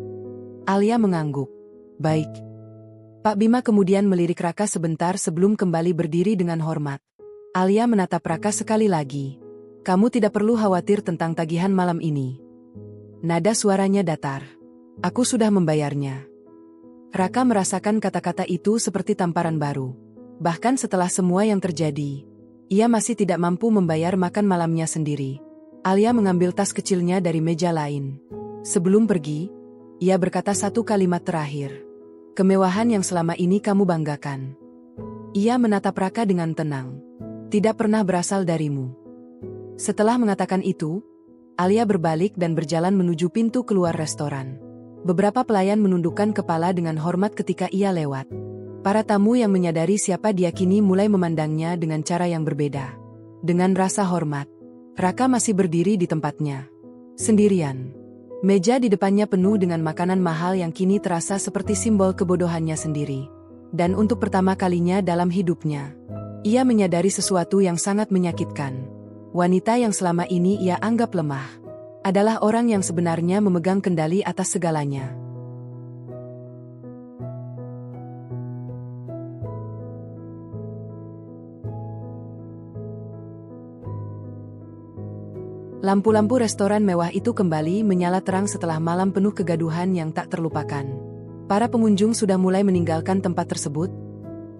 Alia mengangguk. Baik. Pak Bima kemudian melirik Raka sebentar sebelum kembali berdiri dengan hormat. Alia menatap Raka sekali lagi. Kamu tidak perlu khawatir tentang tagihan malam ini. Nada suaranya datar. Aku sudah membayarnya. Raka merasakan kata-kata itu seperti tamparan baru. Bahkan setelah semua yang terjadi, ia masih tidak mampu membayar makan malamnya sendiri. Alia mengambil tas kecilnya dari meja lain. Sebelum pergi, ia berkata satu kalimat terakhir. Kemewahan yang selama ini kamu banggakan. Ia menatap Raka dengan tenang. Tidak pernah berasal darimu. Setelah mengatakan itu, Alia berbalik dan berjalan menuju pintu keluar restoran. Beberapa pelayan menundukkan kepala dengan hormat ketika ia lewat. Para tamu yang menyadari siapa dia kini mulai memandangnya dengan cara yang berbeda. Dengan rasa hormat, Raka masih berdiri di tempatnya. Sendirian. Meja di depannya penuh dengan makanan mahal yang kini terasa seperti simbol kebodohannya sendiri. Dan untuk pertama kalinya dalam hidupnya, ia menyadari sesuatu yang sangat menyakitkan. Wanita yang selama ini ia anggap lemah, adalah orang yang sebenarnya memegang kendali atas segalanya. Lampu-lampu restoran mewah itu kembali menyala terang setelah malam penuh kegaduhan yang tak terlupakan. Para pengunjung sudah mulai meninggalkan tempat tersebut,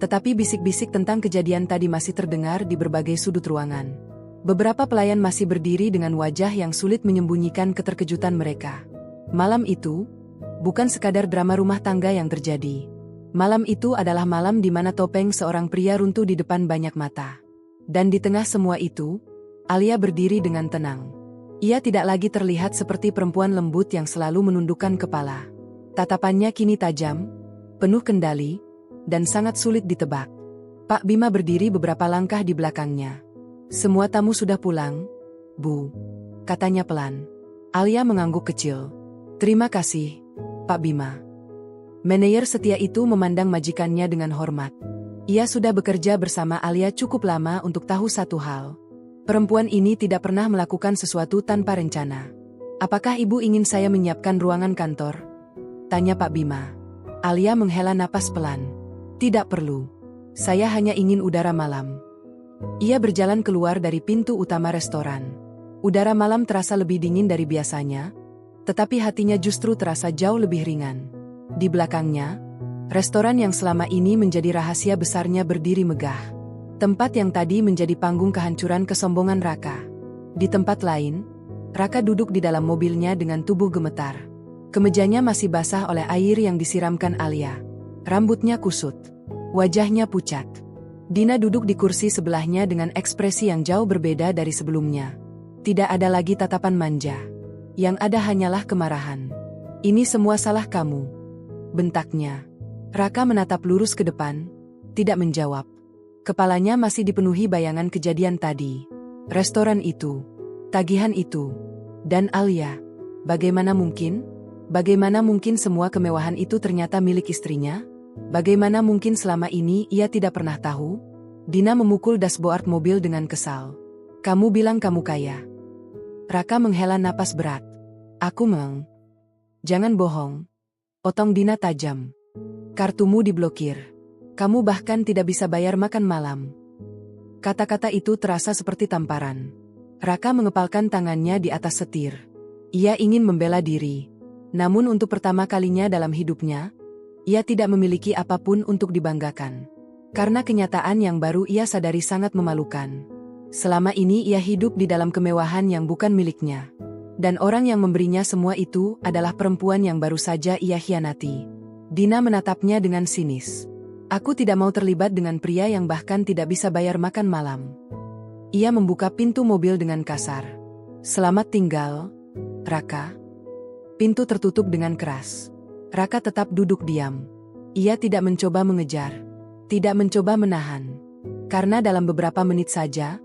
tetapi bisik-bisik tentang kejadian tadi masih terdengar di berbagai sudut ruangan. Beberapa pelayan masih berdiri dengan wajah yang sulit menyembunyikan keterkejutan mereka. Malam itu, bukan sekadar drama rumah tangga yang terjadi. Malam itu adalah malam di mana topeng seorang pria runtuh di depan banyak mata. Dan di tengah semua itu, Alia berdiri dengan tenang. Ia tidak lagi terlihat seperti perempuan lembut yang selalu menundukkan kepala. Tatapannya kini tajam, penuh kendali, dan sangat sulit ditebak. Pak Bima berdiri beberapa langkah di belakangnya. Semua tamu sudah pulang, Bu, katanya pelan. Alia mengangguk kecil. Terima kasih, Pak Bima. Manajer setia itu memandang majikannya dengan hormat. Ia sudah bekerja bersama Alia cukup lama untuk tahu satu hal. Perempuan ini tidak pernah melakukan sesuatu tanpa rencana. Apakah ibu ingin saya menyiapkan ruangan kantor? Tanya Pak Bima. Alia menghela napas pelan. Tidak perlu. Saya hanya ingin udara malam. Ia berjalan keluar dari pintu utama restoran. Udara malam terasa lebih dingin dari biasanya, tetapi hatinya justru terasa jauh lebih ringan. Di belakangnya, restoran yang selama ini menjadi rahasia besarnya berdiri megah. Tempat yang tadi menjadi panggung kehancuran kesombongan Raka. Di tempat lain, Raka duduk di dalam mobilnya dengan tubuh gemetar. Kemejanya masih basah oleh air yang disiramkan Alia. Rambutnya kusut. Wajahnya pucat. Dina duduk di kursi sebelahnya dengan ekspresi yang jauh berbeda dari sebelumnya. Tidak ada lagi tatapan manja. Yang ada hanyalah kemarahan. Ini semua salah kamu, bentaknya. Raka menatap lurus ke depan, tidak menjawab. Kepalanya masih dipenuhi bayangan kejadian tadi. Restoran itu, tagihan itu, dan Alia. Bagaimana mungkin? Bagaimana mungkin semua kemewahan itu ternyata milik istrinya? Bagaimana mungkin selama ini ia tidak pernah tahu? Dina memukul dashboard mobil dengan kesal. Kamu bilang kamu kaya. Raka menghela napas berat. Aku Jangan bohong. Otong Dina tajam. Kartumu diblokir. Kamu bahkan tidak bisa bayar makan malam. Kata-kata itu terasa seperti tamparan. Raka mengepalkan tangannya di atas setir. Ia ingin membela diri. Namun untuk pertama kalinya dalam hidupnya, ia tidak memiliki apapun untuk dibanggakan. Karena kenyataan yang baru ia sadari sangat memalukan. Selama ini ia hidup di dalam kemewahan yang bukan miliknya. Dan orang yang memberinya semua itu adalah perempuan yang baru saja ia khianati. Dina menatapnya dengan sinis. Aku tidak mau terlibat dengan pria yang bahkan tidak bisa bayar makan malam. Ia membuka pintu mobil dengan kasar. Selamat tinggal, Raka. Pintu tertutup dengan keras. Raka tetap duduk diam. Ia tidak mencoba mengejar, tidak mencoba menahan. Karena dalam beberapa menit saja,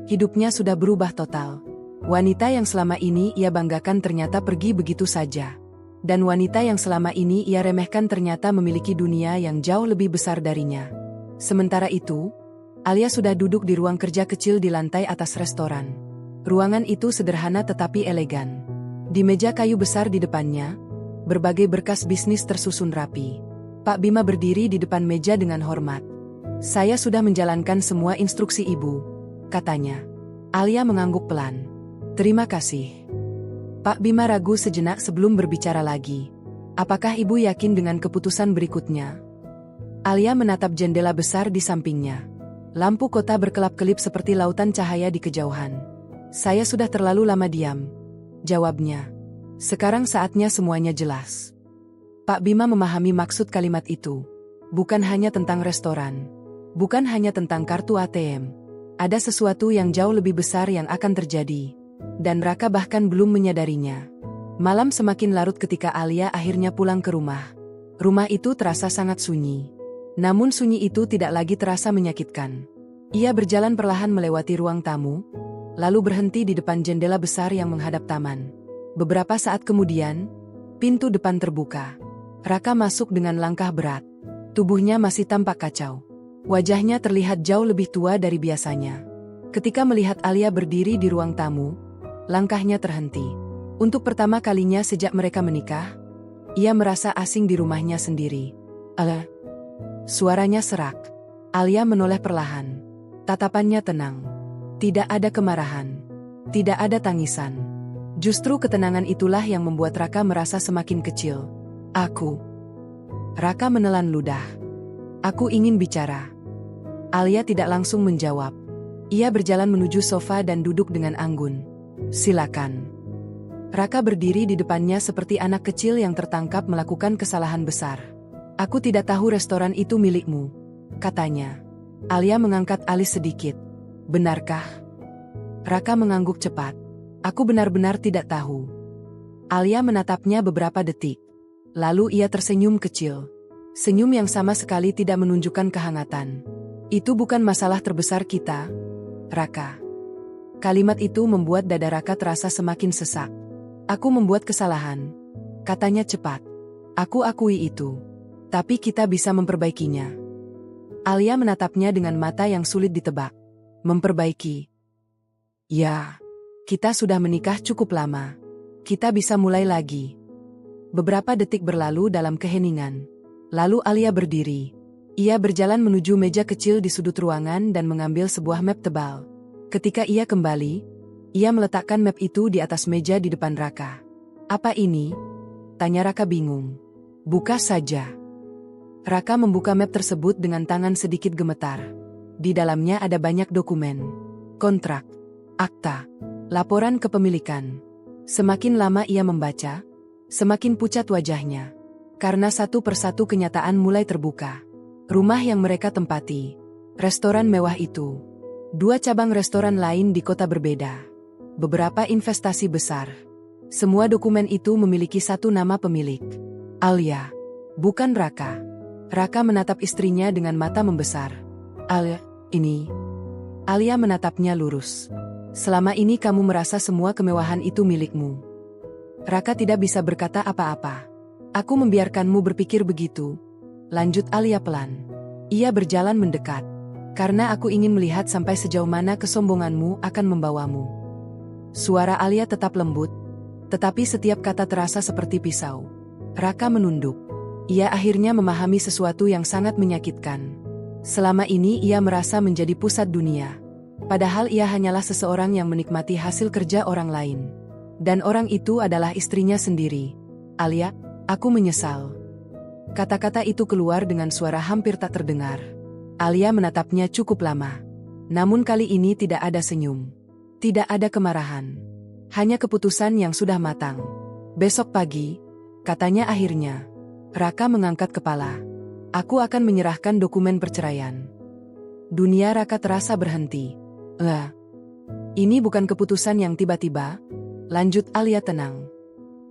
hidupnya sudah berubah total. Wanita yang selama ini ia banggakan ternyata pergi begitu saja. Dan wanita yang selama ini ia remehkan ternyata memiliki dunia yang jauh lebih besar darinya. Sementara itu, Alia sudah duduk di ruang kerja kecil di lantai atas restoran. Ruangan itu sederhana tetapi elegan. Di meja kayu besar di depannya, berbagai berkas bisnis tersusun rapi. Pak Bima berdiri di depan meja dengan hormat. "Saya sudah menjalankan semua instruksi ibu," katanya. Alia mengangguk pelan. "Terima kasih." Pak Bima ragu sejenak sebelum berbicara lagi. "Apakah ibu yakin dengan keputusan berikutnya?" Alia menatap jendela besar di sampingnya. Lampu kota berkelap-kelip seperti lautan cahaya di kejauhan. "Saya sudah terlalu lama diam," jawabnya. "Sekarang saatnya semuanya jelas." Pak Bima memahami maksud kalimat itu. Bukan hanya tentang restoran. Bukan hanya tentang kartu ATM. Ada sesuatu yang jauh lebih besar yang akan terjadi. Dan Raka bahkan belum menyadarinya. Malam semakin larut ketika Alia akhirnya pulang ke rumah. Rumah itu terasa sangat sunyi. Namun sunyi itu tidak lagi terasa menyakitkan. Ia berjalan perlahan melewati ruang tamu, lalu berhenti di depan jendela besar yang menghadap taman. Beberapa saat kemudian, pintu depan terbuka. Raka masuk dengan langkah berat. Tubuhnya masih tampak kacau. Wajahnya terlihat jauh lebih tua dari biasanya. Ketika melihat Alia berdiri di ruang tamu, langkahnya terhenti. Untuk pertama kalinya sejak mereka menikah, ia merasa asing di rumahnya sendiri. Suaranya serak. Alia menoleh perlahan. Tatapannya tenang. Tidak ada kemarahan. Tidak ada tangisan. Justru ketenangan itulah yang membuat Raka merasa semakin kecil. Raka menelan ludah. "Aku ingin bicara." Alia tidak langsung menjawab. Ia berjalan menuju sofa dan duduk dengan anggun. "Silakan." Raka berdiri di depannya seperti anak kecil yang tertangkap melakukan kesalahan besar. "Aku tidak tahu restoran itu milikmu," katanya. Alia mengangkat alis sedikit. "Benarkah?" Raka mengangguk cepat. "Aku benar-benar tidak tahu." Alia menatapnya beberapa detik. Lalu ia tersenyum kecil. Senyum yang sama sekali tidak menunjukkan kehangatan. "Itu bukan masalah terbesar kita, Raka." Kalimat itu membuat dada Raka terasa semakin sesak. "Aku membuat kesalahan," katanya cepat. "Aku akui itu. Tapi kita bisa memperbaikinya." Alia menatapnya dengan mata yang sulit ditebak. "Memperbaiki?" "Ya, kita sudah menikah cukup lama. Kita bisa mulai lagi." Beberapa detik berlalu dalam keheningan. Lalu Alia berdiri. Ia berjalan menuju meja kecil di sudut ruangan dan mengambil sebuah map tebal. Ketika ia kembali, ia meletakkan map itu di atas meja di depan Raka. "Apa ini?" tanya Raka bingung. "Buka saja." Raka membuka map tersebut dengan tangan sedikit gemetar. Di dalamnya ada banyak dokumen, kontrak, akta, laporan kepemilikan. Semakin lama ia membaca, semakin pucat wajahnya. Karena satu persatu kenyataan mulai terbuka. Rumah yang mereka tempati, restoran mewah itu, 2 cabang restoran lain di kota berbeda, beberapa investasi besar. Semua dokumen itu memiliki satu nama pemilik. Alia, bukan Raka. Raka menatap istrinya dengan mata membesar. "Alia, ini..." Alia menatapnya lurus. "Selama ini kamu merasa semua kemewahan itu milikmu." Raka tidak bisa berkata apa-apa. "Aku membiarkanmu berpikir begitu," lanjut Alia pelan. Ia berjalan mendekat. "Karena aku ingin melihat sampai sejauh mana kesombonganmu akan membawamu." Suara Alia tetap lembut, tetapi setiap kata terasa seperti pisau. Raka menunduk. Ia akhirnya memahami sesuatu yang sangat menyakitkan. Selama ini ia merasa menjadi pusat dunia. Padahal ia hanyalah seseorang yang menikmati hasil kerja orang lain. Dan orang itu adalah istrinya sendiri. "Alia, aku menyesal." Kata-kata itu keluar dengan suara hampir tak terdengar. Alia menatapnya cukup lama. Namun kali ini tidak ada senyum. Tidak ada kemarahan. Hanya keputusan yang sudah matang. "Besok pagi," katanya akhirnya. Raka mengangkat kepala. "Aku akan menyerahkan dokumen perceraian." Dunia Raka terasa berhenti. Ini bukan keputusan yang tiba-tiba, lanjut Alia tenang.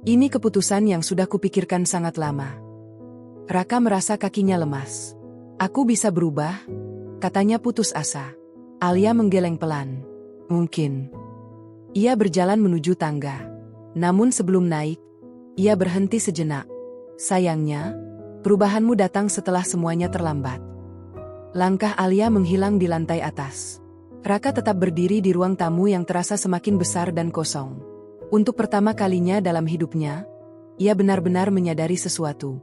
Ini keputusan yang sudah kupikirkan sangat lama. Raka merasa kakinya lemas. Aku bisa berubah, katanya putus asa. Alia menggeleng pelan. Mungkin. Ia berjalan menuju tangga. Namun sebelum naik, ia berhenti sejenak. Sayangnya, perubahanmu datang setelah semuanya terlambat. Langkah Alia menghilang di lantai atas. Raka tetap berdiri di ruang tamu yang terasa semakin besar dan kosong. Untuk pertama kalinya dalam hidupnya, ia benar-benar menyadari sesuatu.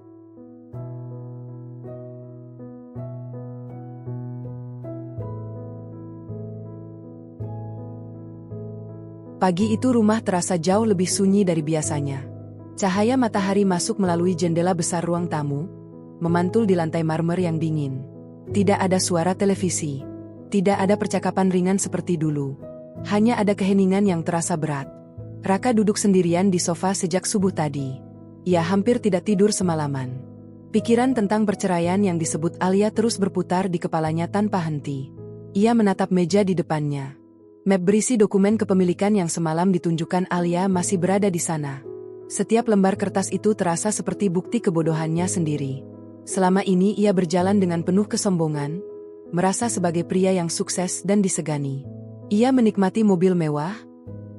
Pagi itu rumah terasa jauh lebih sunyi dari biasanya. Cahaya matahari masuk melalui jendela besar ruang tamu, memantul di lantai marmer yang dingin. Tidak ada suara televisi. Tidak ada percakapan ringan seperti dulu. Hanya ada keheningan yang terasa berat. Raka duduk sendirian di sofa sejak subuh tadi. Ia hampir tidak tidur semalaman. Pikiran tentang perceraian yang disebut Alia terus berputar di kepalanya tanpa henti. Ia menatap meja di depannya. Map berisi dokumen kepemilikan yang semalam ditunjukkan Alia masih berada di sana. Setiap lembar kertas itu terasa seperti bukti kebodohannya sendiri. Selama ini ia berjalan dengan penuh kesombongan, merasa sebagai pria yang sukses dan disegani. Ia menikmati mobil mewah,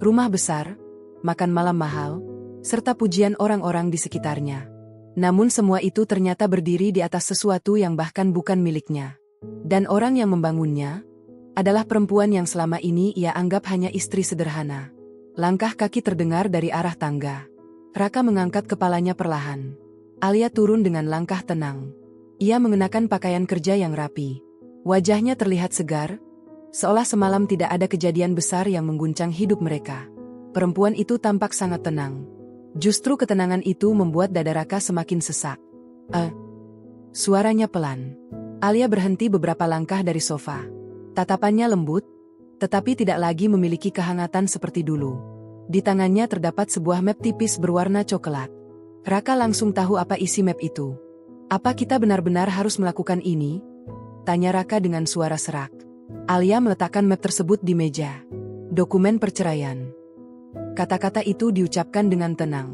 rumah besar, makan malam mahal, serta pujian orang-orang di sekitarnya. Namun semua itu ternyata berdiri di atas sesuatu yang bahkan bukan miliknya. Dan orang yang membangunnya adalah perempuan yang selama ini ia anggap hanya istri sederhana. Langkah kaki terdengar dari arah tangga. Raka mengangkat kepalanya perlahan. Alia turun dengan langkah tenang. Ia mengenakan pakaian kerja yang rapi. Wajahnya terlihat segar, seolah semalam tidak ada kejadian besar yang mengguncang hidup mereka. Perempuan itu tampak sangat tenang. Justru ketenangan itu membuat dada Raka semakin sesak. Suaranya pelan. Alia berhenti beberapa langkah dari sofa. Tatapannya lembut, tetapi tidak lagi memiliki kehangatan seperti dulu. Di tangannya terdapat sebuah map tipis berwarna coklat. Raka langsung tahu apa isi map itu. Apa kita benar-benar harus melakukan ini? Tanya Raka dengan suara serak. Alia meletakkan map tersebut di meja. Dokumen perceraian. Kata-kata itu diucapkan dengan tenang,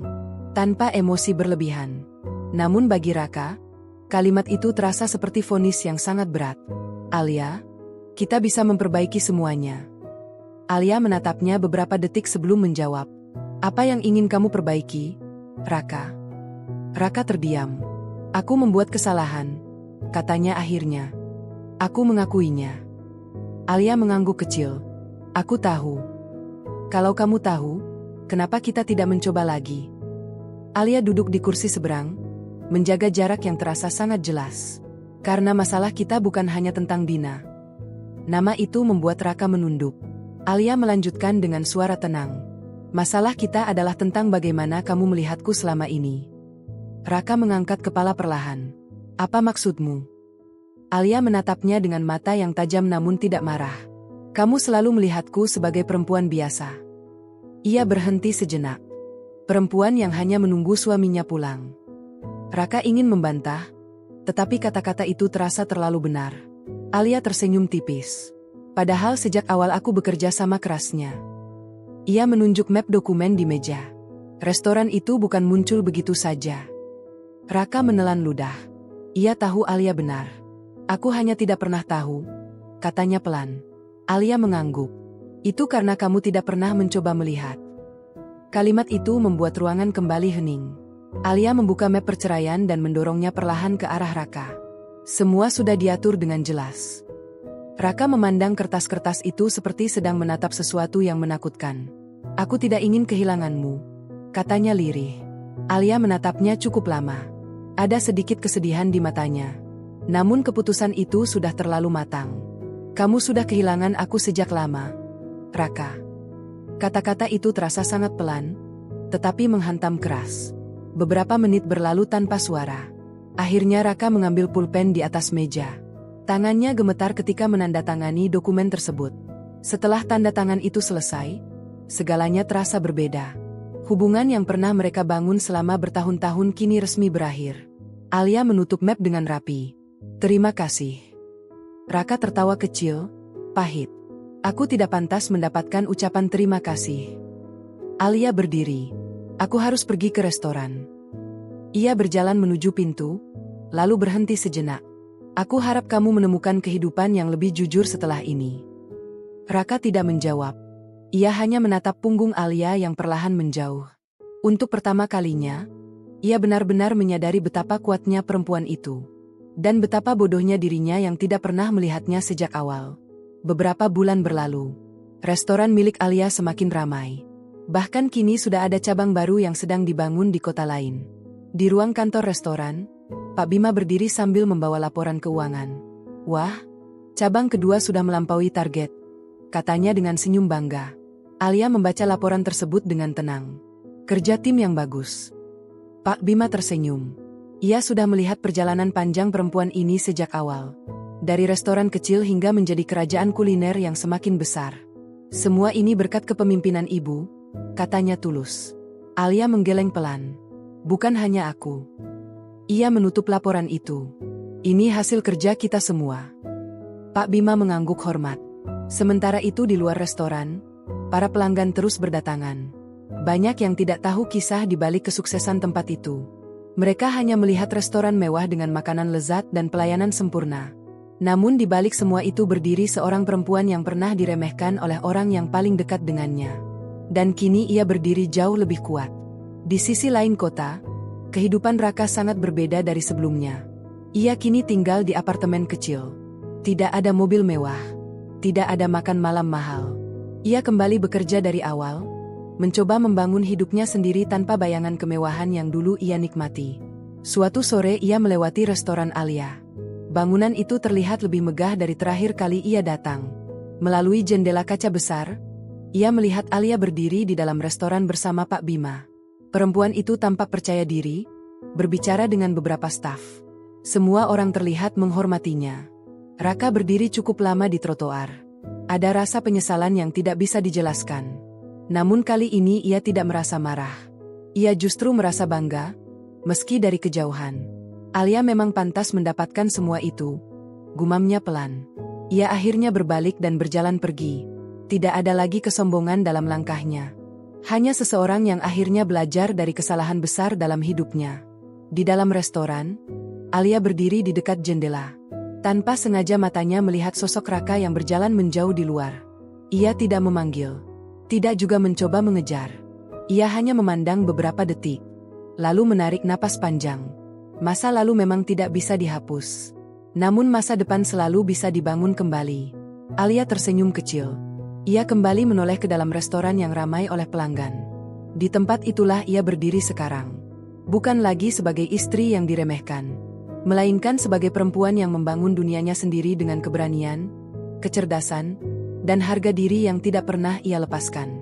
tanpa emosi berlebihan. Namun bagi Raka, kalimat itu terasa seperti vonis yang sangat berat. Alia, kita bisa memperbaiki semuanya. Alia menatapnya beberapa detik sebelum menjawab. Apa yang ingin kamu perbaiki, Raka? Raka terdiam. Aku membuat kesalahan, katanya akhirnya. Aku mengakuinya. Alia mengangguk kecil. Aku tahu. Kalau kamu tahu, kenapa kita tidak mencoba lagi? Alia duduk di kursi seberang, menjaga jarak yang terasa sangat jelas. Karena masalah kita bukan hanya tentang Dina. Nama itu membuat Raka menunduk. Alia melanjutkan dengan suara tenang. Masalah kita adalah tentang bagaimana kamu melihatku selama ini. Raka mengangkat kepala perlahan. Apa maksudmu? Alia menatapnya dengan mata yang tajam namun tidak marah. Kamu selalu melihatku sebagai perempuan biasa. Ia berhenti sejenak. Perempuan yang hanya menunggu suaminya pulang. Raka ingin membantah, tetapi kata-kata itu terasa terlalu benar. Alia tersenyum tipis. Padahal sejak awal aku bekerja sama kerasnya. Ia menunjuk map dokumen di meja. Restoran itu bukan muncul begitu saja. Raka menelan ludah. Ia tahu Alia benar. Aku hanya tidak pernah tahu, katanya pelan. Alia mengangguk. Itu karena kamu tidak pernah mencoba melihat. Kalimat itu membuat ruangan kembali hening. Alia membuka map perceraian dan mendorongnya perlahan ke arah Raka. Semua sudah diatur dengan jelas. Raka memandang kertas-kertas itu seperti sedang menatap sesuatu yang menakutkan. Aku tidak ingin kehilanganmu, katanya lirih. Alia menatapnya cukup lama. Ada sedikit kesedihan di matanya. Namun keputusan itu sudah terlalu matang. Kamu sudah kehilangan aku sejak lama, Raka. Kata-kata itu terasa sangat pelan, tetapi menghantam keras. Beberapa menit berlalu tanpa suara. Akhirnya Raka mengambil pulpen di atas meja. Tangannya gemetar ketika menandatangani dokumen tersebut. Setelah tanda tangan itu selesai, segalanya terasa berbeda. Hubungan yang pernah mereka bangun selama bertahun-tahun kini resmi berakhir. Alia menutup map dengan rapi. Terima kasih. Raka tertawa kecil, pahit. Aku tidak pantas mendapatkan ucapan terima kasih. Alia berdiri. Aku harus pergi ke restoran. Ia berjalan menuju pintu, lalu berhenti sejenak. Aku harap kamu menemukan kehidupan yang lebih jujur setelah ini. Raka tidak menjawab. Ia hanya menatap punggung Alia yang perlahan menjauh. Untuk pertama kalinya, ia benar-benar menyadari betapa kuatnya perempuan itu. Dan betapa bodohnya dirinya yang tidak pernah melihatnya sejak awal. Beberapa bulan berlalu. Restoran milik Alia semakin ramai. Bahkan kini sudah ada cabang baru yang sedang dibangun di kota lain. Di ruang kantor restoran, Pak Bima berdiri sambil membawa laporan keuangan. Wah, cabang kedua sudah melampaui target, katanya dengan senyum bangga. Alia membaca laporan tersebut dengan tenang. Kerja tim yang bagus. Pak Bima tersenyum. Ia sudah melihat perjalanan panjang perempuan ini sejak awal. Dari restoran kecil hingga menjadi kerajaan kuliner yang semakin besar. Semua ini berkat kepemimpinan ibu, katanya tulus. Alia menggeleng pelan. Bukan hanya aku. Ia menutup laporan itu. Ini hasil kerja kita semua. Pak Bima mengangguk hormat. Sementara itu di luar restoran, para pelanggan terus berdatangan. Banyak yang tidak tahu kisah di balik kesuksesan tempat itu. Mereka hanya melihat restoran mewah dengan makanan lezat dan pelayanan sempurna. Namun di balik semua itu berdiri seorang perempuan yang pernah diremehkan oleh orang yang paling dekat dengannya. Dan kini ia berdiri jauh lebih kuat. Di sisi lain kota, kehidupan Raka sangat berbeda dari sebelumnya. Ia kini tinggal di apartemen kecil. Tidak ada mobil mewah. Tidak ada makan malam mahal. Ia kembali bekerja dari awal, mencoba membangun hidupnya sendiri tanpa bayangan kemewahan yang dulu ia nikmati. Suatu sore ia melewati restoran Alia. Bangunan itu terlihat lebih megah dari terakhir kali ia datang. Melalui jendela kaca besar, ia melihat Alia berdiri di dalam restoran bersama Pak Bima. Perempuan itu tampak percaya diri, berbicara dengan beberapa staf. Semua orang terlihat menghormatinya. Raka berdiri cukup lama di trotoar. Ada rasa penyesalan yang tidak bisa dijelaskan. Namun kali ini ia tidak merasa marah. Ia justru merasa bangga, meski dari kejauhan. Alia memang pantas mendapatkan semua itu, gumamnya pelan. Ia akhirnya berbalik dan berjalan pergi. Tidak ada lagi kesombongan dalam langkahnya. Hanya seseorang yang akhirnya belajar dari kesalahan besar dalam hidupnya. Di dalam restoran, Alia berdiri di dekat jendela. Tanpa sengaja matanya melihat sosok Raka yang berjalan menjauh di luar. Ia tidak memanggil, tidak juga mencoba mengejar. Ia hanya memandang beberapa detik, lalu menarik napas panjang. Masa lalu memang tidak bisa dihapus. Namun masa depan selalu bisa dibangun kembali. Alia tersenyum kecil. Ia kembali menoleh ke dalam restoran yang ramai oleh pelanggan. Di tempat itulah ia berdiri sekarang. Bukan lagi sebagai istri yang diremehkan, melainkan sebagai perempuan yang membangun dunianya sendiri dengan keberanian, kecerdasan, dan harga diri yang tidak pernah ia lepaskan.